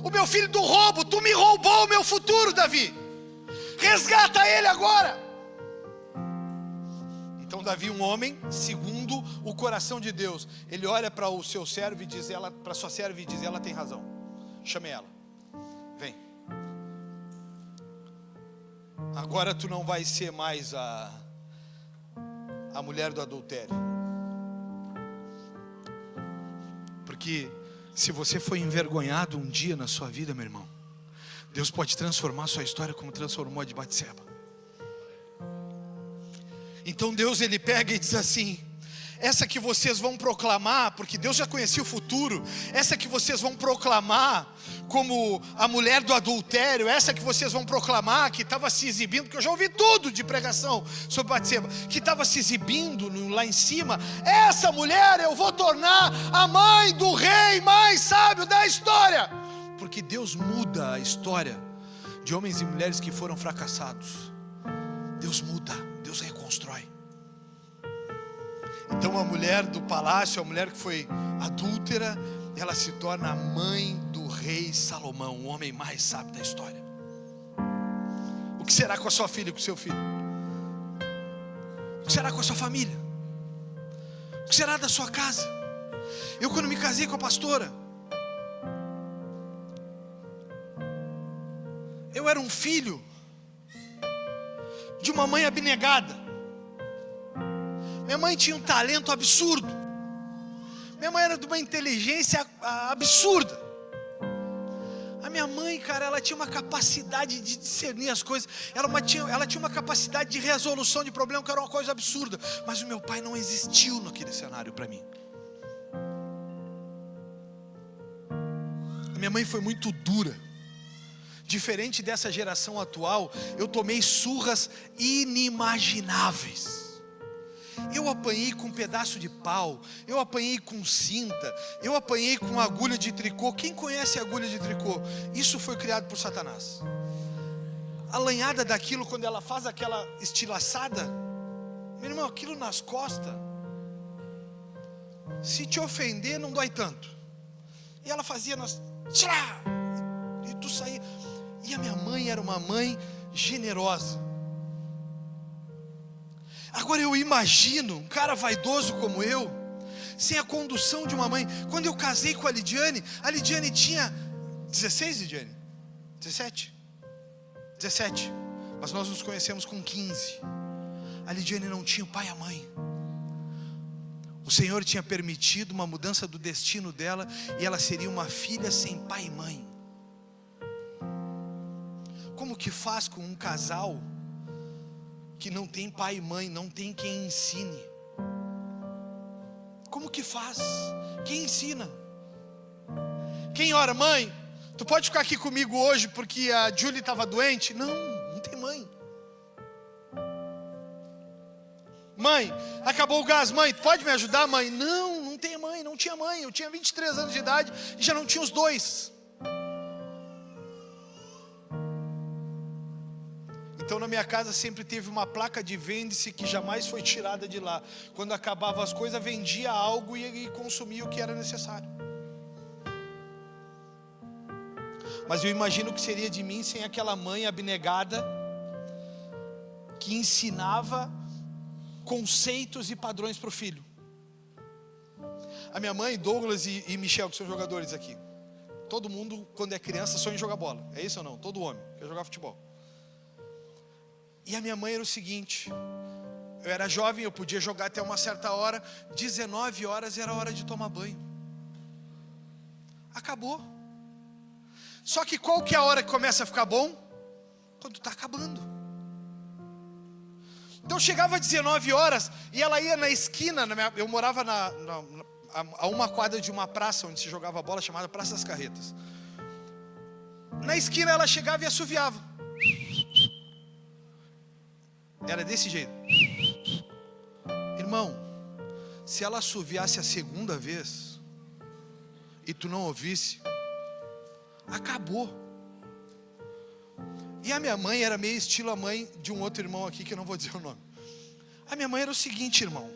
O meu filho do roubo, tu me roubou o meu futuro, Davi. Resgata ele agora. Então Davi, um homem segundo o coração de Deus, ele olha para o seu servo e diz, para sua serva e diz: ela tem razão. Chame ela. Vem. Agora tu não vai ser mais a mulher do adultério. Porque se você foi envergonhado um dia na sua vida, meu irmão, Deus pode transformar a sua história como transformou a de Batseba. Então Deus, Ele pega e diz assim: essa que vocês vão proclamar, porque Deus já conhecia o futuro, essa que vocês vão proclamar como a mulher do adultério, essa que vocês vão proclamar, que estava se exibindo, porque eu já ouvi tudo de pregação sobre Batseba, que estava se exibindo lá em cima, essa mulher eu vou tornar a mãe do rei mais sábio da história. Porque Deus muda a história de homens e mulheres que foram fracassados. Deus muda, Deus reconstrói. Então a mulher do palácio, a mulher que foi adúltera, ela se torna a mãe do rei Salomão, o homem mais sábio da história. O que será com a sua filha e com o seu filho? O que será com a sua família? O que será da sua casa? Eu, quando me casei com a pastora, eu era um filho de uma mãe abnegada. Minha mãe tinha um talento absurdo. Minha mãe era de uma inteligência absurda. A minha mãe, cara, ela tinha uma capacidade de discernir as coisas. Ela tinha uma capacidade de resolução de problema que era uma coisa absurda. Mas o meu pai não existiu naquele cenário para mim. A minha mãe foi muito dura. Diferente dessa geração atual, eu tomei surras inimagináveis. Eu apanhei com um pedaço de pau, eu apanhei com cinta, eu apanhei com agulha de tricô. Quem conhece a agulha de tricô? Isso foi criado por Satanás. A lanhada daquilo, quando ela faz aquela estilaçada, meu irmão, aquilo nas costas, se te ofender não dói tanto. E ela fazia e tu saía. E a minha mãe era uma mãe generosa. Agora eu imagino um cara vaidoso como eu, sem a condução de uma mãe. Quando eu casei com a Lidiane tinha 16, Lidiane? 17? 17. Mas nós nos conhecemos com 15. A Lidiane não tinha o pai e a mãe. O Senhor tinha permitido uma mudança do destino dela, e ela seria uma filha sem pai e mãe. Como que faz com um casal que não tem pai e mãe, não tem quem ensine? Como que faz? Quem ensina? Quem ora? Mãe, tu pode ficar aqui comigo hoje porque a Julie estava doente? Não, não tem mãe. Mãe, acabou o gás. Mãe, tu pode me ajudar? Mãe, não, não tem mãe, não tinha mãe. Eu tinha 23 anos de idade e já não tinha os dois. Então na minha casa sempre teve uma placa de vende-se que jamais foi tirada de lá. Quando acabava as coisas, vendia algo e consumia o que era necessário. Mas eu imagino o que seria de mim sem aquela mãe abnegada que ensinava conceitos e padrões para o filho. A minha mãe, Douglas e Michel, que são jogadores aqui. Todo mundo, quando é criança, sonha em jogar bola. É isso ou não? Todo homem quer jogar futebol. E a minha mãe era o seguinte: eu era jovem, eu podia jogar até uma certa hora. 19 horas era a hora de tomar banho. Acabou. Só que qual que é a hora que começa a ficar bom? Quando está acabando. Então chegava às 19 horas e ela ia na esquina. Eu morava a uma quadra de uma praça onde se jogava bola, chamada Praça das Carretas. Na esquina ela chegava e assoviava. Era desse jeito. Irmão, se ela assoviasse a segunda vez e tu não ouvisse, acabou. E a minha mãe era meio estilo a mãe de um outro irmão aqui, que eu não vou dizer o nome. A minha mãe era o seguinte, irmão: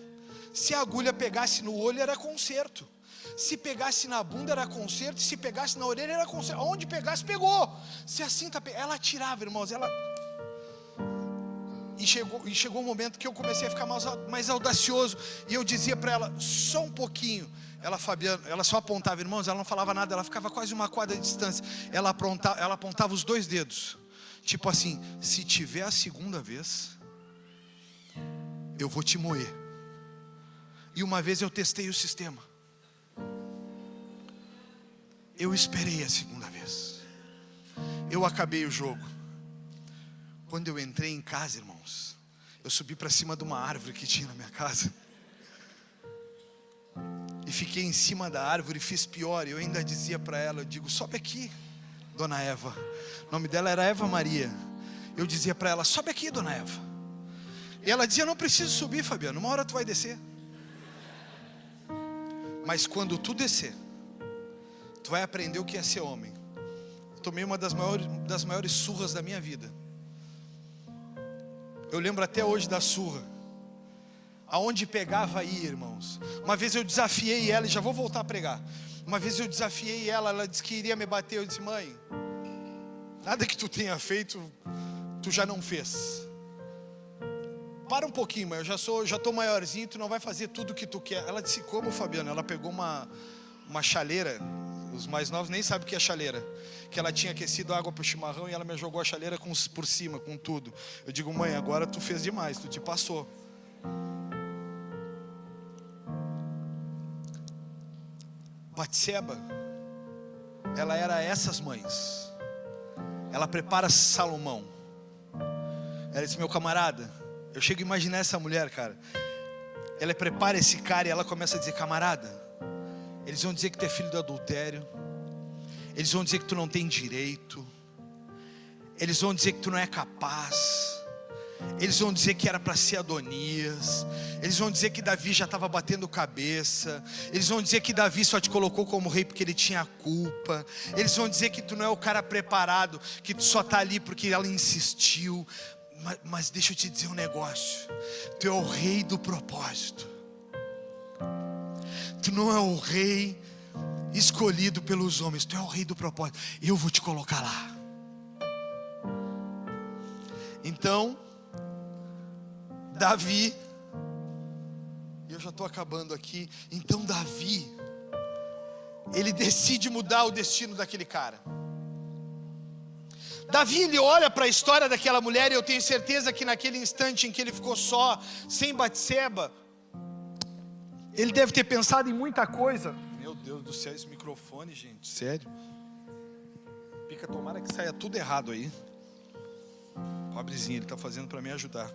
se a agulha pegasse no olho, era conserto. Se pegasse na bunda, era conserto. Se pegasse na orelha, era conserto. Aonde pegasse, pegou. Se a cinta ela tirava, irmãos, E chegou um momento que eu comecei a ficar mais audacioso. E eu dizia para ela, só um pouquinho. Ela só apontava, irmãos, ela não falava nada. Ela ficava quase uma quadra de distância. Ela apontava os 2 dedos. Tipo assim, se tiver a segunda vez, eu vou te moer. E uma vez eu testei o sistema. Eu esperei a segunda vez. Eu acabei o jogo. Quando eu entrei em casa, irmãos, eu subi para cima de uma árvore que tinha na minha casa. E fiquei em cima da árvore e fiz pior. Eu ainda dizia para ela, eu digo, sobe aqui, dona Eva. O nome dela era Eva Maria. Eu dizia para ela, sobe aqui, dona Eva. E ela dizia, não preciso subir, Fabiano, uma hora tu vai descer. Mas quando tu descer, tu vai aprender o que é ser homem. Eu tomei uma das maiores surras da minha vida. Eu lembro até hoje da surra. Aonde pegava aí, irmãos. Uma vez eu desafiei ela, e já vou voltar a pregar. Uma vez eu desafiei ela, ela disse que iria me bater. Eu disse, mãe, nada que tu tenha feito, tu já não fez. Para um pouquinho, mãe, eu já estou maiorzinho, tu não vai fazer tudo o que tu quer. Ela disse, como, Fabiano? Ela pegou uma chaleira. Os mais novos nem sabem o que é chaleira. Que ela tinha aquecido água para o chimarrão e ela me jogou a chaleira por cima, com tudo. Eu digo, mãe, agora tu fez demais, tu te passou. Batseba, ela era essas mães. Ela prepara Salomão. Ela disse, meu camarada, eu chego a imaginar essa mulher, cara. Ela prepara esse cara e ela começa a dizer, camarada, eles vão dizer que tu é filho do adultério. Eles vão dizer que tu não tem direito. Eles vão dizer que tu não é capaz. Eles vão dizer que era para ser Adonias. Eles vão dizer que Davi já estava batendo cabeça. Eles vão dizer que Davi só te colocou como rei porque ele tinha culpa. Eles vão dizer que tu não é o cara preparado, que tu só está ali porque ela insistiu. Mas deixa eu te dizer um negócio. Tu é o rei do propósito. Tu não é o rei escolhido pelos homens. Tu é o rei do propósito. E eu vou te colocar lá. Então Davi, eu já estou acabando aqui. Então Davi, ele decide mudar o destino daquele cara. Davi, ele olha para a história daquela mulher, e eu tenho certeza que naquele instante em que ele ficou só, sem Batseba, ele deve ter pensado em muita coisa. Meu Deus do céu, esse microfone, gente, sério. Pica, tomara que saia tudo errado aí. Pobrezinho, ele está fazendo para me ajudar.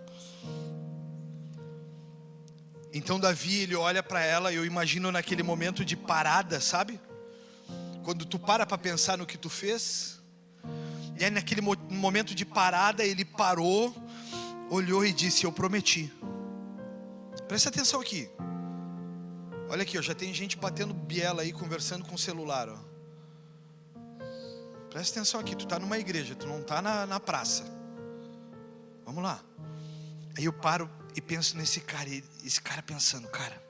Então Davi, ele olha para ela, eu imagino naquele momento de parada, sabe? Quando tu para pensar no que tu fez. E aí naquele momento de parada, ele parou, olhou e disse, eu prometi. Presta atenção aqui. Olha aqui, ó, já tem gente batendo biela aí, conversando com o celular, ó. Presta atenção aqui, tu está numa igreja, tu não está na praça. Vamos lá. Aí eu paro e penso nesse cara, e esse cara pensando, cara,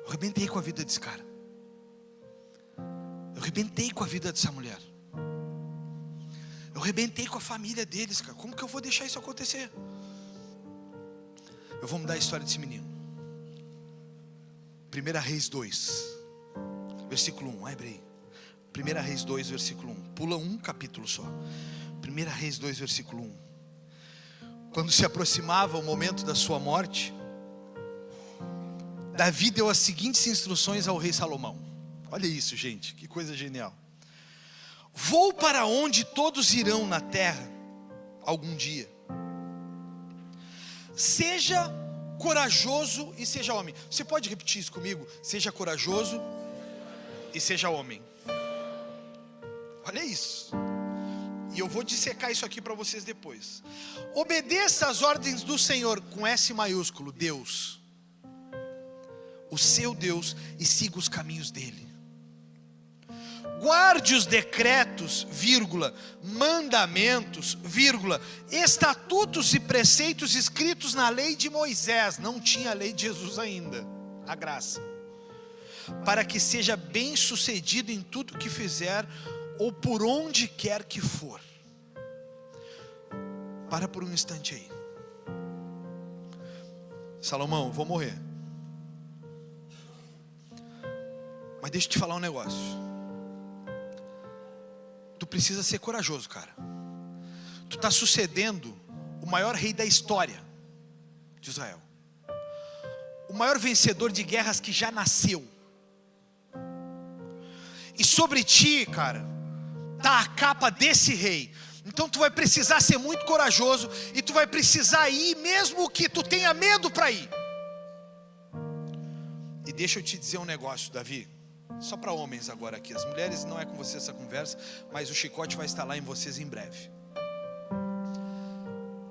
eu arrebentei com a vida desse cara. Eu arrebentei com a vida dessa mulher. Eu arrebentei com a família deles, cara. Como que eu vou deixar isso acontecer? Eu vou mudar a história desse menino. 1 Reis 2, versículo 1, abre aí. 1 Reis 2, versículo 1. Pula um capítulo só. 1 Reis 2, versículo 1. Quando se aproximava o momento da sua morte, Davi deu as seguintes instruções ao rei Salomão. Olha isso, gente, que coisa genial. Vou para onde todos irão na terra algum dia. Seja corajoso e seja homem. Você pode repetir isso comigo? Seja corajoso e seja homem. Olha isso. E eu vou dissecar isso aqui para vocês depois. Obedeça às ordens do Senhor, com S maiúsculo, Deus, o seu Deus, e siga os caminhos dele. Guarde os decretos, vírgula, mandamentos, vírgula, estatutos e preceitos escritos na lei de Moisés. Não tinha a lei de Jesus ainda, a graça. Para que seja bem sucedido em tudo que fizer, ou por onde quer que for. Para por um instante aí. Salomão, vou morrer. Mas deixa eu te falar um negócio. Tu precisa ser corajoso, cara. Tu está sucedendo o maior rei da história de Israel. O maior vencedor de guerras que já nasceu. E sobre ti, cara, tá a capa desse rei. Então tu vai precisar ser muito corajoso, e tu vai precisar ir, mesmo que tu tenha medo para ir. E deixa eu te dizer um negócio, Davi, só para homens agora aqui. As mulheres, não é com você essa conversa, mas o chicote vai estar lá em vocês em breve.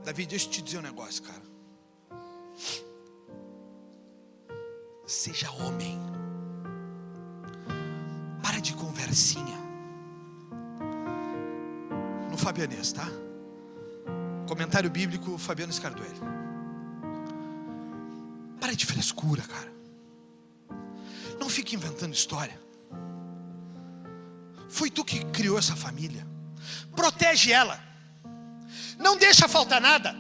Davi, deixa eu te dizer um negócio, cara. Seja homem. Para de conversinha no Fabianês, tá? Comentário bíblico, Fabiano Scarduelli. Para de frescura, cara. Não fique inventando história. Foi tu que criou essa família. Protege ela. Não deixa faltar nada.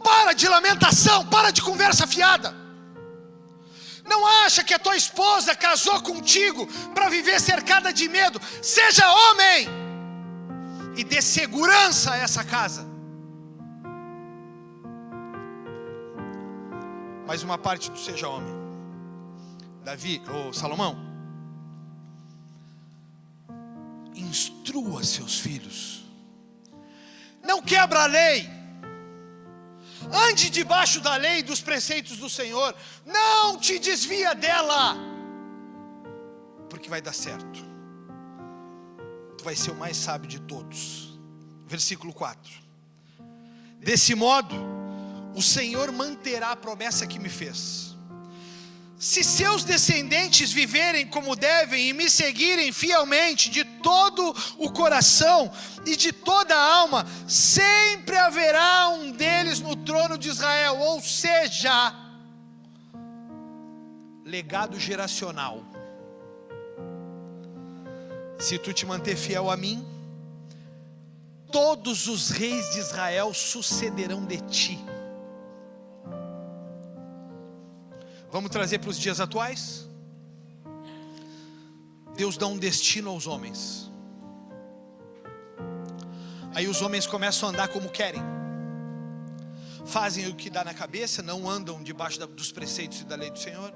Para de lamentação, para de conversa fiada. Não acha que a tua esposa casou contigo para viver cercada de medo. Seja homem e dê segurança a essa casa. Mais uma parte do seja homem. Davi, ou Salomão, instrua seus filhos. Não quebra a lei. Ande debaixo da lei e dos preceitos do Senhor. Não te desvia dela, porque vai dar certo. Tu vai ser o mais sábio de todos. Versículo 4. Desse modo, o Senhor manterá a promessa que me fez. Se seus descendentes viverem como devem e me seguirem fielmente de todo o coração e de toda a alma, sempre haverá um deles no trono de Israel. Ou seja, legado geracional. Se tu te manter fiel a mim, todos os reis de Israel sucederão de ti. Vamos trazer para os dias atuais? Deus dá um destino aos homens. Aí os homens começam a andar como querem. Fazem o que dá na cabeça, não andam debaixo dos preceitos e da lei do Senhor.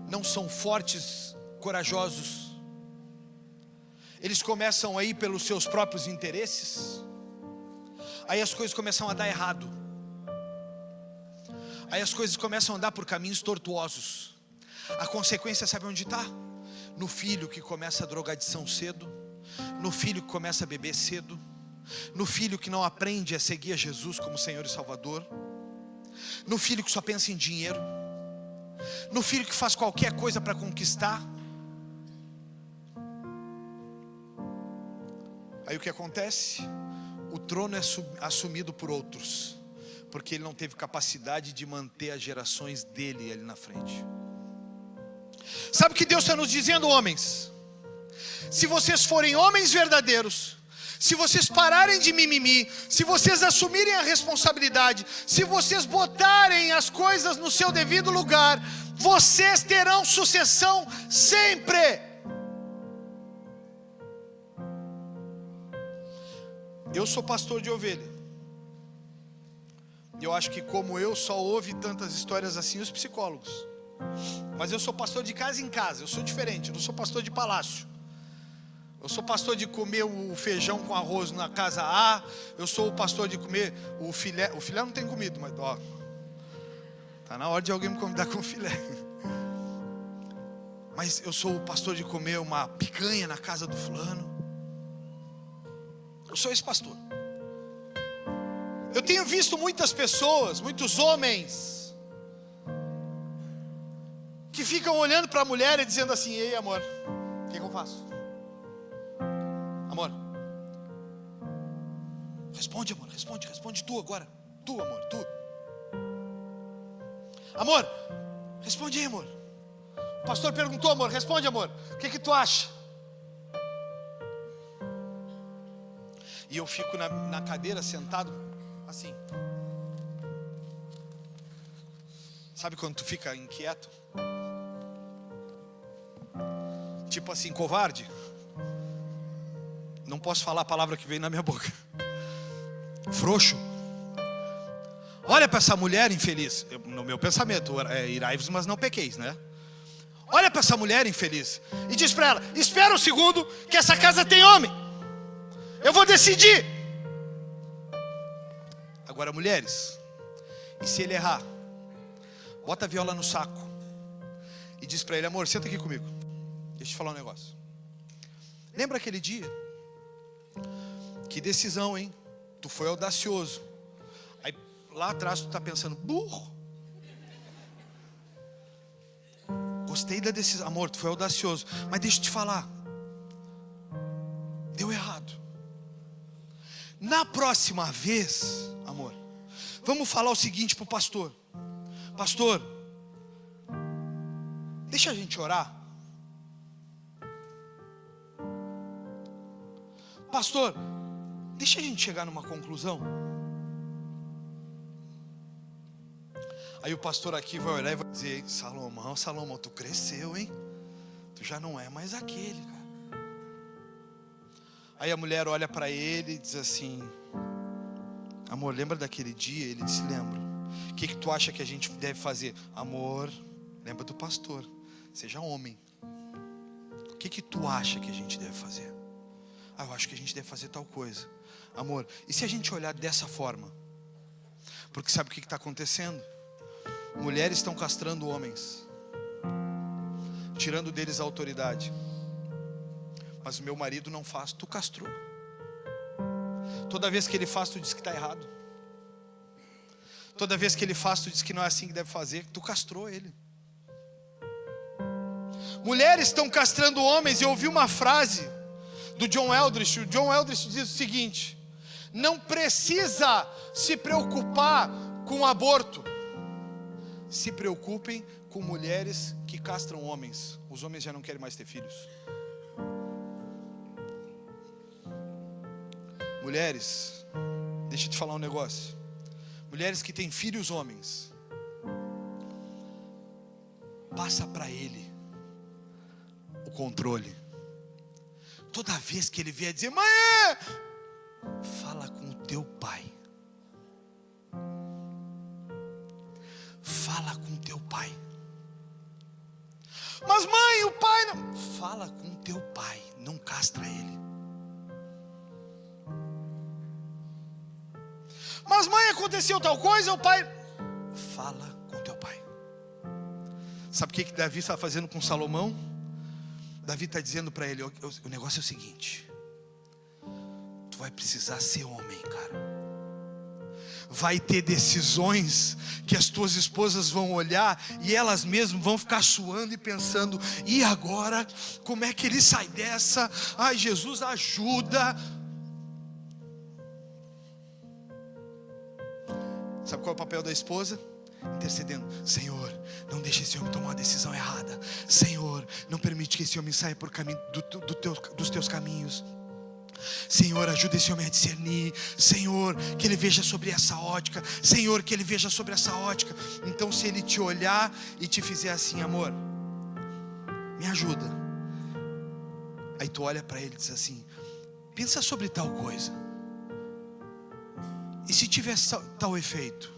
Não são fortes, corajosos. Eles começam a ir pelos seus próprios interesses. Aí as coisas começam a dar errado. Aí as coisas começam a andar por caminhos tortuosos. A consequência sabe onde está? No filho que começa a drogadição cedo, no filho que começa a beber cedo, no filho que não aprende a seguir a Jesus como Senhor e Salvador, no filho que só pensa em dinheiro, no filho que faz qualquer coisa para conquistar. Aí o que acontece? O trono é assumido por outros, porque ele não teve capacidade de manter as gerações dele ali na frente. Sabe o que Deus está nos dizendo, homens? Se vocês forem homens verdadeiros, se vocês pararem de mimimi, se vocês assumirem a responsabilidade, se vocês botarem as coisas no seu devido lugar, vocês terão sucessão sempre. Eu sou pastor de ovelha. Eu acho que como eu só ouve tantas histórias assim os psicólogos. Mas eu sou pastor de casa em casa. Eu sou diferente, eu não sou pastor de palácio. Eu sou pastor de comer o feijão com arroz na casa A. Eu sou o pastor de comer o filé. O filé não tem comido, mas ó, tá na hora de alguém me convidar com filé. Mas eu sou o pastor de comer uma picanha na casa do fulano. Eu sou esse pastor. Eu tenho visto muitas pessoas, muitos homens, que ficam olhando para a mulher e dizendo assim: ei, amor, o que eu faço? Amor, responde, amor, responde tu agora. Tu, amor, tu. Amor, responde aí, amor. O pastor perguntou, amor, responde, amor. O que tu acha? E eu fico na cadeira sentado assim. Sabe quando tu fica inquieto? Tipo assim, covarde. Não posso falar a palavra que veio na minha boca. Frouxo. Olha para essa mulher infeliz. No meu pensamento, irai-vos, mas não pequeis, né? Olha para essa mulher infeliz e diz para ela: espera um segundo que essa casa tem homem. Eu vou decidir. Agora, mulheres, e se ele errar, bota a viola no saco e diz para ele: amor, senta aqui comigo, deixa eu te falar um negócio. Lembra aquele dia? Que decisão, hein? Tu foi audacioso. Aí lá atrás tu tá pensando: burro. Gostei da decisão. Amor, tu foi audacioso, mas deixa eu te falar, deu errado. Na próxima vez, amor, vamos falar o seguinte pro pastor: pastor, deixa a gente orar. Pastor, deixa a gente chegar numa conclusão. Aí o pastor aqui vai olhar e vai dizer: Salomão, tu cresceu, hein? Tu já não é mais aquele, cara. Aí a mulher olha para ele e diz assim: amor, lembra daquele dia? Ele disse: lembro. O que tu acha que a gente deve fazer? Amor, lembra do pastor, seja homem. O que tu acha que a gente deve fazer? Eu acho que a gente deve fazer tal coisa. Amor, e se a gente olhar dessa forma? Porque sabe o que está acontecendo? Mulheres estão castrando homens, tirando deles a autoridade. Mas o meu marido não faz, tu castrou. Toda vez que ele faz, tu diz que está errado. Toda vez que ele faz, tu diz que não é assim que deve fazer. Tu castrou ele. Mulheres estão castrando homens. Eu ouvi uma frase do John Eldredge. O John Eldredge diz o seguinte: não precisa se preocupar com o aborto. Se preocupem com mulheres que castram homens. Os homens já não querem mais ter filhos. Mulheres, deixa eu te falar um negócio. Mulheres que têm filhos homens, passa para ele o controle. Toda vez que ele vier dizer: mãe, fala com o teu pai. Fala com o teu pai. Mas mãe, o pai não. Fala com o teu pai, não castra ele. Mas mãe, aconteceu tal coisa, o pai. Fala com o teu pai. Sabe o que Davi está fazendo com Salomão? Davi está dizendo para ele: o negócio é o seguinte, tu vai precisar ser homem, cara. Vai ter decisões que as tuas esposas vão olhar e elas mesmas vão ficar suando e pensando: e agora? Como é que ele sai dessa? Ai, Jesus, ajuda. Sabe qual é o papel da esposa? Intercedendo: Senhor, não deixe esse homem tomar uma decisão errada. Senhor, não permite que esse homem saia por caminho dos teus caminhos. Senhor, ajuda esse homem a discernir. Senhor, que ele veja sobre essa ótica. Senhor, que ele veja sobre essa ótica. Então se ele te olhar e te fizer assim: amor, me ajuda. Aí tu olha para ele e diz assim: pensa sobre tal coisa. E se tiver tal efeito,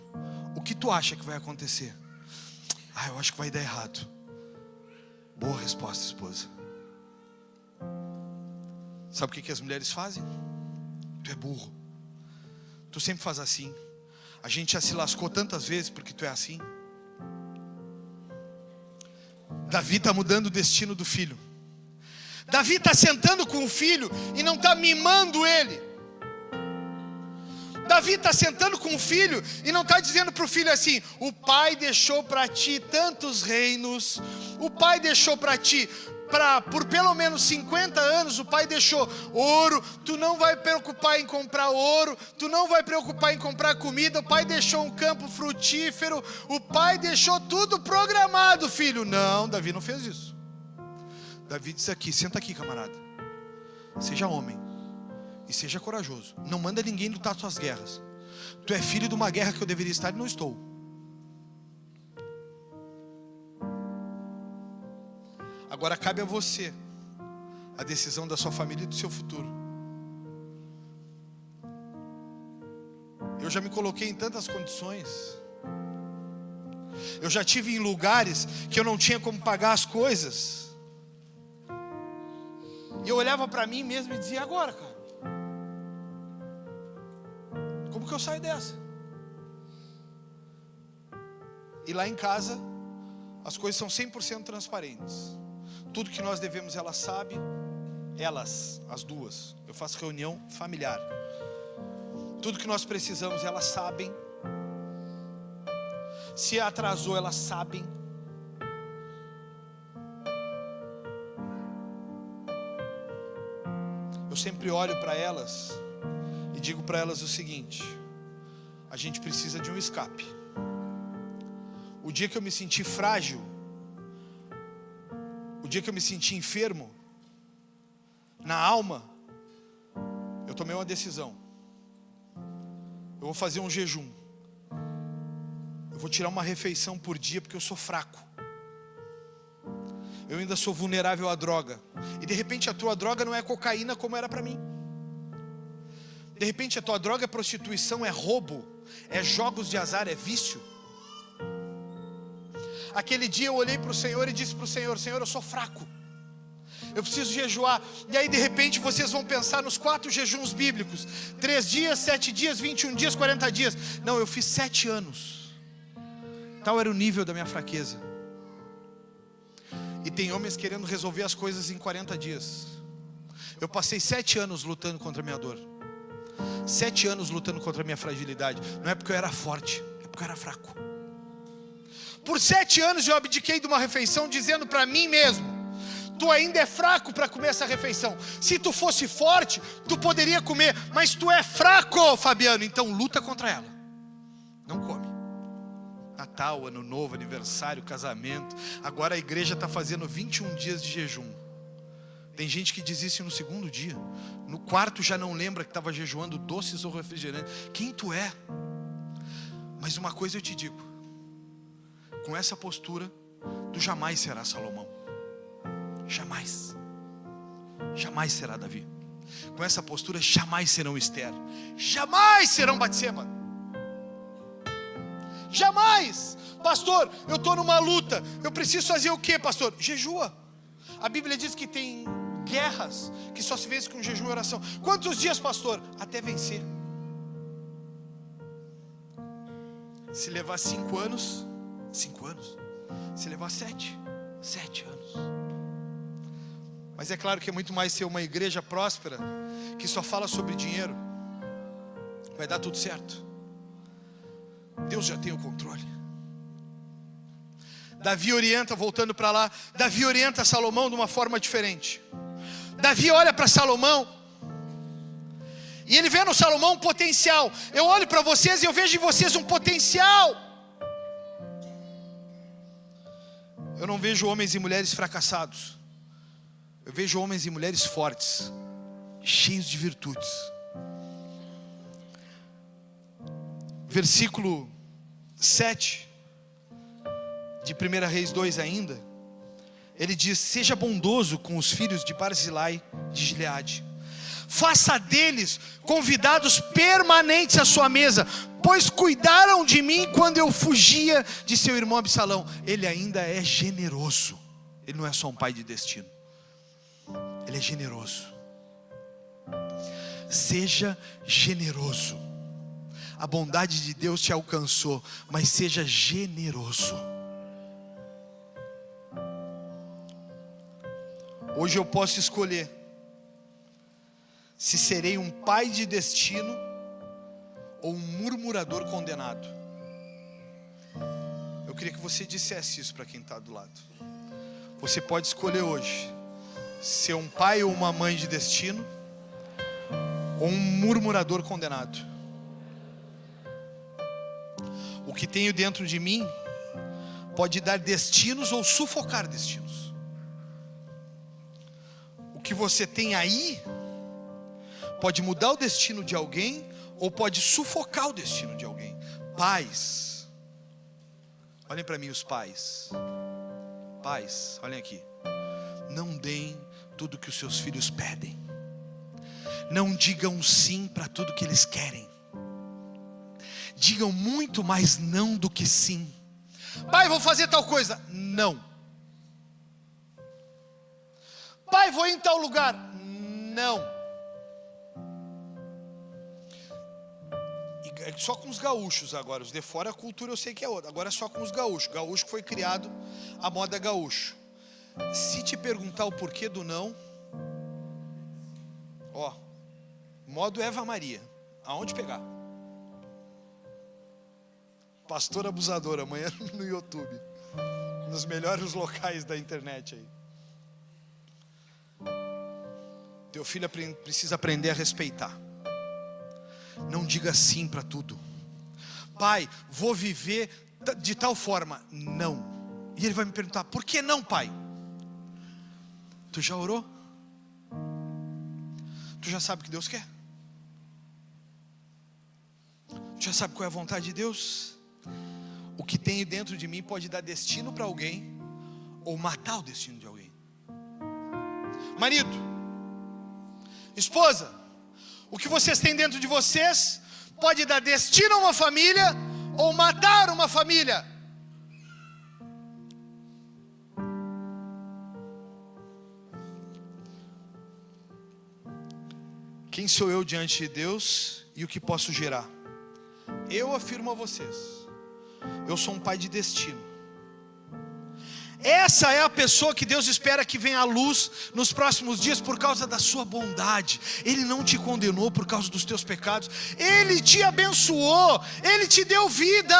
o que tu acha que vai acontecer? Eu acho que vai dar errado. Boa resposta, esposa. Sabe o que as mulheres fazem? Tu é burro. Tu sempre faz assim. A gente já se lascou tantas vezes porque tu é assim. Davi está mudando o destino do filho. Davi está sentando com o filho e não está mimando ele. Davi está sentando com o filho e não está dizendo para o filho assim: o pai deixou para ti tantos reinos, o pai deixou para ti, por pelo menos 50 anos, o pai deixou ouro. Tu não vai preocupar em comprar ouro, tu não vai preocupar em comprar comida. O pai deixou um campo frutífero, o pai deixou tudo programado, filho. Não, Davi não fez isso. Davi disse aqui: senta aqui, camarada, seja homem e seja corajoso. Não manda ninguém lutar suas guerras. Tu é filho de uma guerra que eu deveria estar e não estou. Agora cabe a você a decisão da sua família e do seu futuro. Eu já me coloquei em tantas condições. Eu já estive em lugares que eu não tinha como pagar as coisas. E eu olhava para mim mesmo e dizia: agora, cara, Como que eu saio dessa? E lá em casa, as coisas são 100% transparentes. Tudo que nós devemos, ela sabe. Elas, as duas. Eu faço reunião familiar. Tudo que nós precisamos, elas sabem. Se atrasou, elas sabem. Eu sempre olho para elas e digo para elas o seguinte: a gente precisa de um escape. O dia que eu me senti frágil, o dia que eu me senti enfermo na alma, eu tomei uma decisão. Eu vou fazer um jejum. Eu vou tirar uma refeição por dia porque eu sou fraco. Eu ainda sou vulnerável à droga. E de repente a tua droga não é cocaína como era para mim. De repente a tua droga é prostituição, é roubo, é jogos de azar, é vício. Aquele dia eu olhei para o Senhor e disse para o Senhor: Senhor, eu sou fraco, eu preciso jejuar. E aí de repente vocês vão pensar nos 4 jejuns bíblicos: 3 dias, 7 dias, 21 dias, 40 dias. Não, eu fiz 7 anos. Tal era o nível da minha fraqueza. E tem homens querendo resolver as coisas em 40 dias. Eu passei 7 anos lutando contra a minha dor. 7 anos lutando contra a minha fragilidade. Não é porque eu era forte, é porque eu era fraco. Por 7 anos eu abdiquei de uma refeição, dizendo para mim mesmo: tu ainda é fraco para comer essa refeição. Se tu fosse forte, tu poderia comer. Mas tu é fraco, Fabiano, então luta contra ela. Não come. Natal, Ano Novo, aniversário, casamento. Agora a igreja está fazendo 21 dias de jejum. Tem gente que diz isso no 2º dia. No 4º já não lembra que estava jejuando doces ou refrigerante. Quem tu é? Mas uma coisa eu te digo: com essa postura, tu jamais serás Salomão. Jamais. Jamais será Davi. Com essa postura, jamais serão Esther. Jamais serão Batseba. Jamais. Pastor, eu estou numa luta. Eu preciso fazer o quê, pastor? Jejua. A Bíblia diz que tem guerras que só se vence com jejum e oração. Quantos dias, pastor? Até vencer. Se levar 5 anos, 5 anos. Se levar 7, 7 anos. Mas é claro que é muito mais ser uma igreja próspera, que só fala sobre dinheiro. Vai dar tudo certo. Deus já tem o controle. Davi orienta, voltando para lá, Davi orienta Salomão de uma forma diferente. Davi olha para Salomão e ele vê no Salomão um potencial. Eu olho para vocês e eu vejo em vocês um potencial. Eu não vejo homens e mulheres fracassados. Eu vejo homens e mulheres fortes, cheios de virtudes. Versículo 7 de 1 Reis 2 ainda, ele diz: seja bondoso com os filhos de Barzilai de Gileade, faça deles convidados permanentes à sua mesa, pois cuidaram de mim quando eu fugia de seu irmão Absalão. Ele ainda é generoso. Ele não é só um pai de destino, ele é generoso. Seja generoso. A bondade de Deus te alcançou, mas seja generoso. Hoje eu posso escolher se serei um pai de destino ou um murmurador condenado. Eu queria que você dissesse isso para quem está do lado. Você pode escolher hoje ser um pai ou uma mãe de destino ou um murmurador condenado. O que tenho dentro de mim pode dar destinos ou sufocar destinos. O que você tem aí pode mudar o destino de alguém ou pode sufocar o destino de alguém. Pais, olhem para mim os pais. Pais, olhem aqui. Não deem tudo que os seus filhos pedem. Não digam sim para tudo que eles querem. Digam muito mais não do que sim. Pai, vou fazer tal coisa. Não. Pai, vou ir em tal lugar. Não. É só com os gaúchos agora. Os de fora, a cultura eu sei que é outra. Agora é só com os gaúchos. Gaúcho que foi criado a moda gaúcho. Se te perguntar o porquê do não, modo Eva Maria. Aonde pegar? Pastor abusador, amanhã no YouTube. Nos melhores locais da internet aí. Teu filho precisa aprender a respeitar. Não diga sim para tudo. Pai, vou viver de tal forma. Não. E ele vai me perguntar, por que não, pai? Tu já orou? Tu já sabe o que Deus quer? Tu já sabe qual é a vontade de Deus? O que tem dentro de mim pode dar destino para alguém ou matar o destino de alguém. Marido, esposa, o que vocês têm dentro de vocês pode dar destino a uma família ou matar uma família. Quem sou eu diante de Deus e o que posso gerar? Eu afirmo a vocês, eu sou um pai de destino. Essa é a pessoa que Deus espera que venha à luz nos próximos dias por causa da sua bondade. Ele não te condenou por causa dos teus pecados. Ele te abençoou. Ele te deu vida.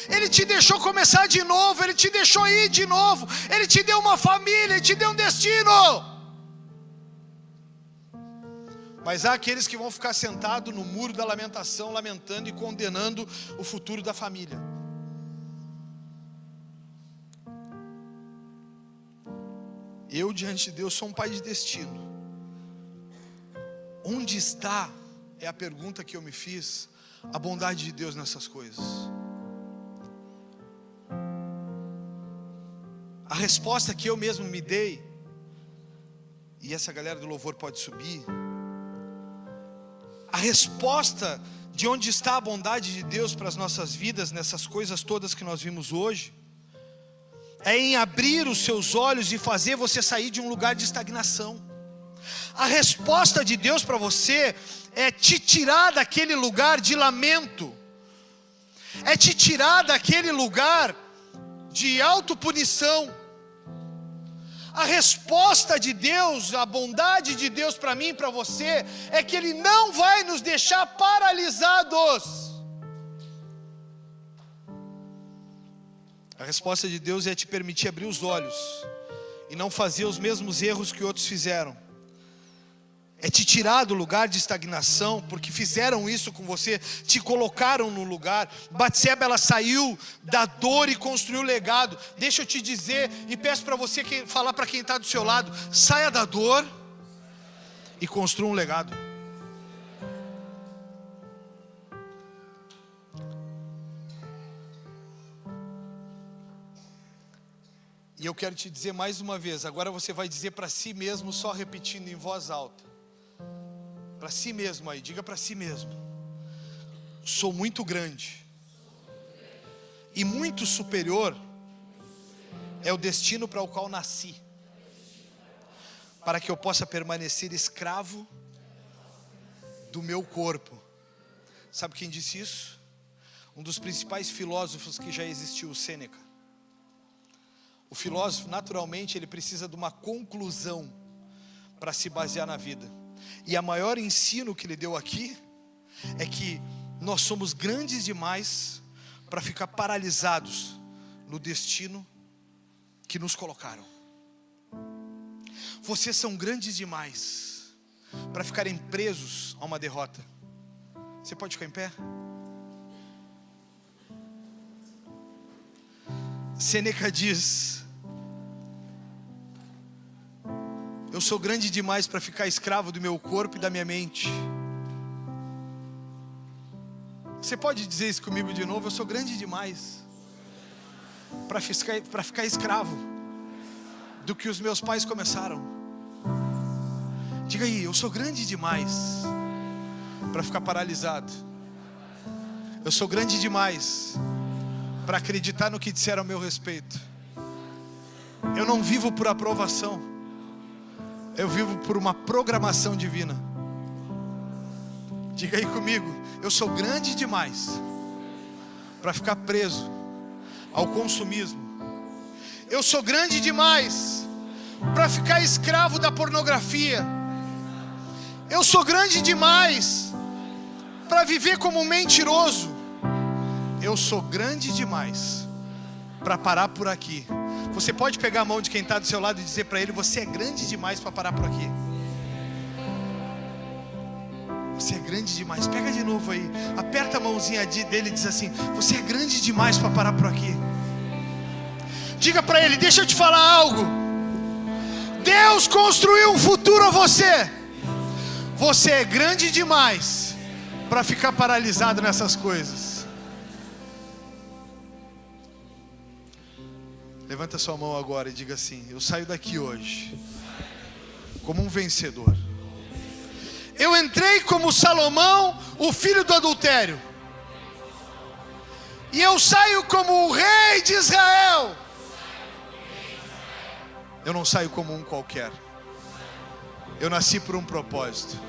Ele te deixou começar de novo. Ele te deixou ir de novo. Ele te deu uma família. Ele te deu um destino. Mas há aqueles que vão ficar sentados no muro da lamentação, lamentando e condenando o futuro da família. Eu diante de Deus sou um pai de destino. Onde está, é a pergunta que eu me fiz, a bondade de Deus nessas coisas? A resposta que eu mesmo me dei, e essa galera do louvor pode subir, a resposta de onde está a bondade de Deus para as nossas vidas, nessas coisas todas que nós vimos hoje, é em abrir os seus olhos e fazer você sair de um lugar de estagnação. A resposta de Deus para você é te tirar daquele lugar de lamento, é te tirar daquele lugar de autopunição. A resposta de Deus, a bondade de Deus para mim e para você, é que Ele não vai nos deixar paralisados. A resposta de Deus é te permitir abrir os olhos e não fazer os mesmos erros que outros fizeram. É te tirar do lugar de estagnação, porque fizeram isso com você, te colocaram no lugar. Batseba, ela saiu da dor e construiu legado. Deixa eu te dizer, e peço para você falar para quem está do seu lado, saia da dor e construa um legado. E eu quero te dizer mais uma vez, agora você vai dizer para si mesmo, só repetindo em voz alta. Para si mesmo aí, diga para si mesmo: sou muito grande e muito superior é o destino para o qual nasci, para que eu possa permanecer escravo do meu corpo. Sabe quem disse isso? Um dos principais filósofos que já existiu, o Sêneca. O filósofo, naturalmente, ele precisa de uma conclusão para se basear na vida. E a maior ensino que ele deu aqui é que nós somos grandes demais para ficar paralisados no destino que nos colocaram. Vocês são grandes demais para ficarem presos a uma derrota. Você pode ficar em pé? Sêneca diz: eu sou grande demais para ficar escravo do meu corpo e da minha mente. Você pode dizer isso comigo de novo? Eu sou grande demais para ficar escravo do que os meus pais começaram. Diga aí, eu sou grande demais para ficar paralisado. Eu sou grande demais para acreditar no que disseram a meu respeito. Eu não vivo por aprovação, eu vivo por uma programação divina. Diga aí comigo, Eu sou grande demais para ficar preso ao consumismo. Eu sou grande demais para ficar escravo da pornografia. Eu sou grande demais para viver como um mentiroso. Eu sou grande demais para parar por aqui. Você pode pegar a mão de quem está do seu lado e dizer para ele: você é grande demais para parar por aqui. Você é grande demais. Pega de novo aí, aperta a mãozinha dele e diz assim: você é grande demais para parar por aqui. Diga para ele: deixa eu te falar algo. Deus construiu um futuro a você. Você é grande demais para ficar paralisado nessas coisas. Levanta sua mão agora e diga assim: eu saio daqui hoje como um vencedor. Eu entrei como Salomão, o filho do adultério, e eu saio como o rei de Israel. Eu não saio como um qualquer. Eu nasci por um propósito.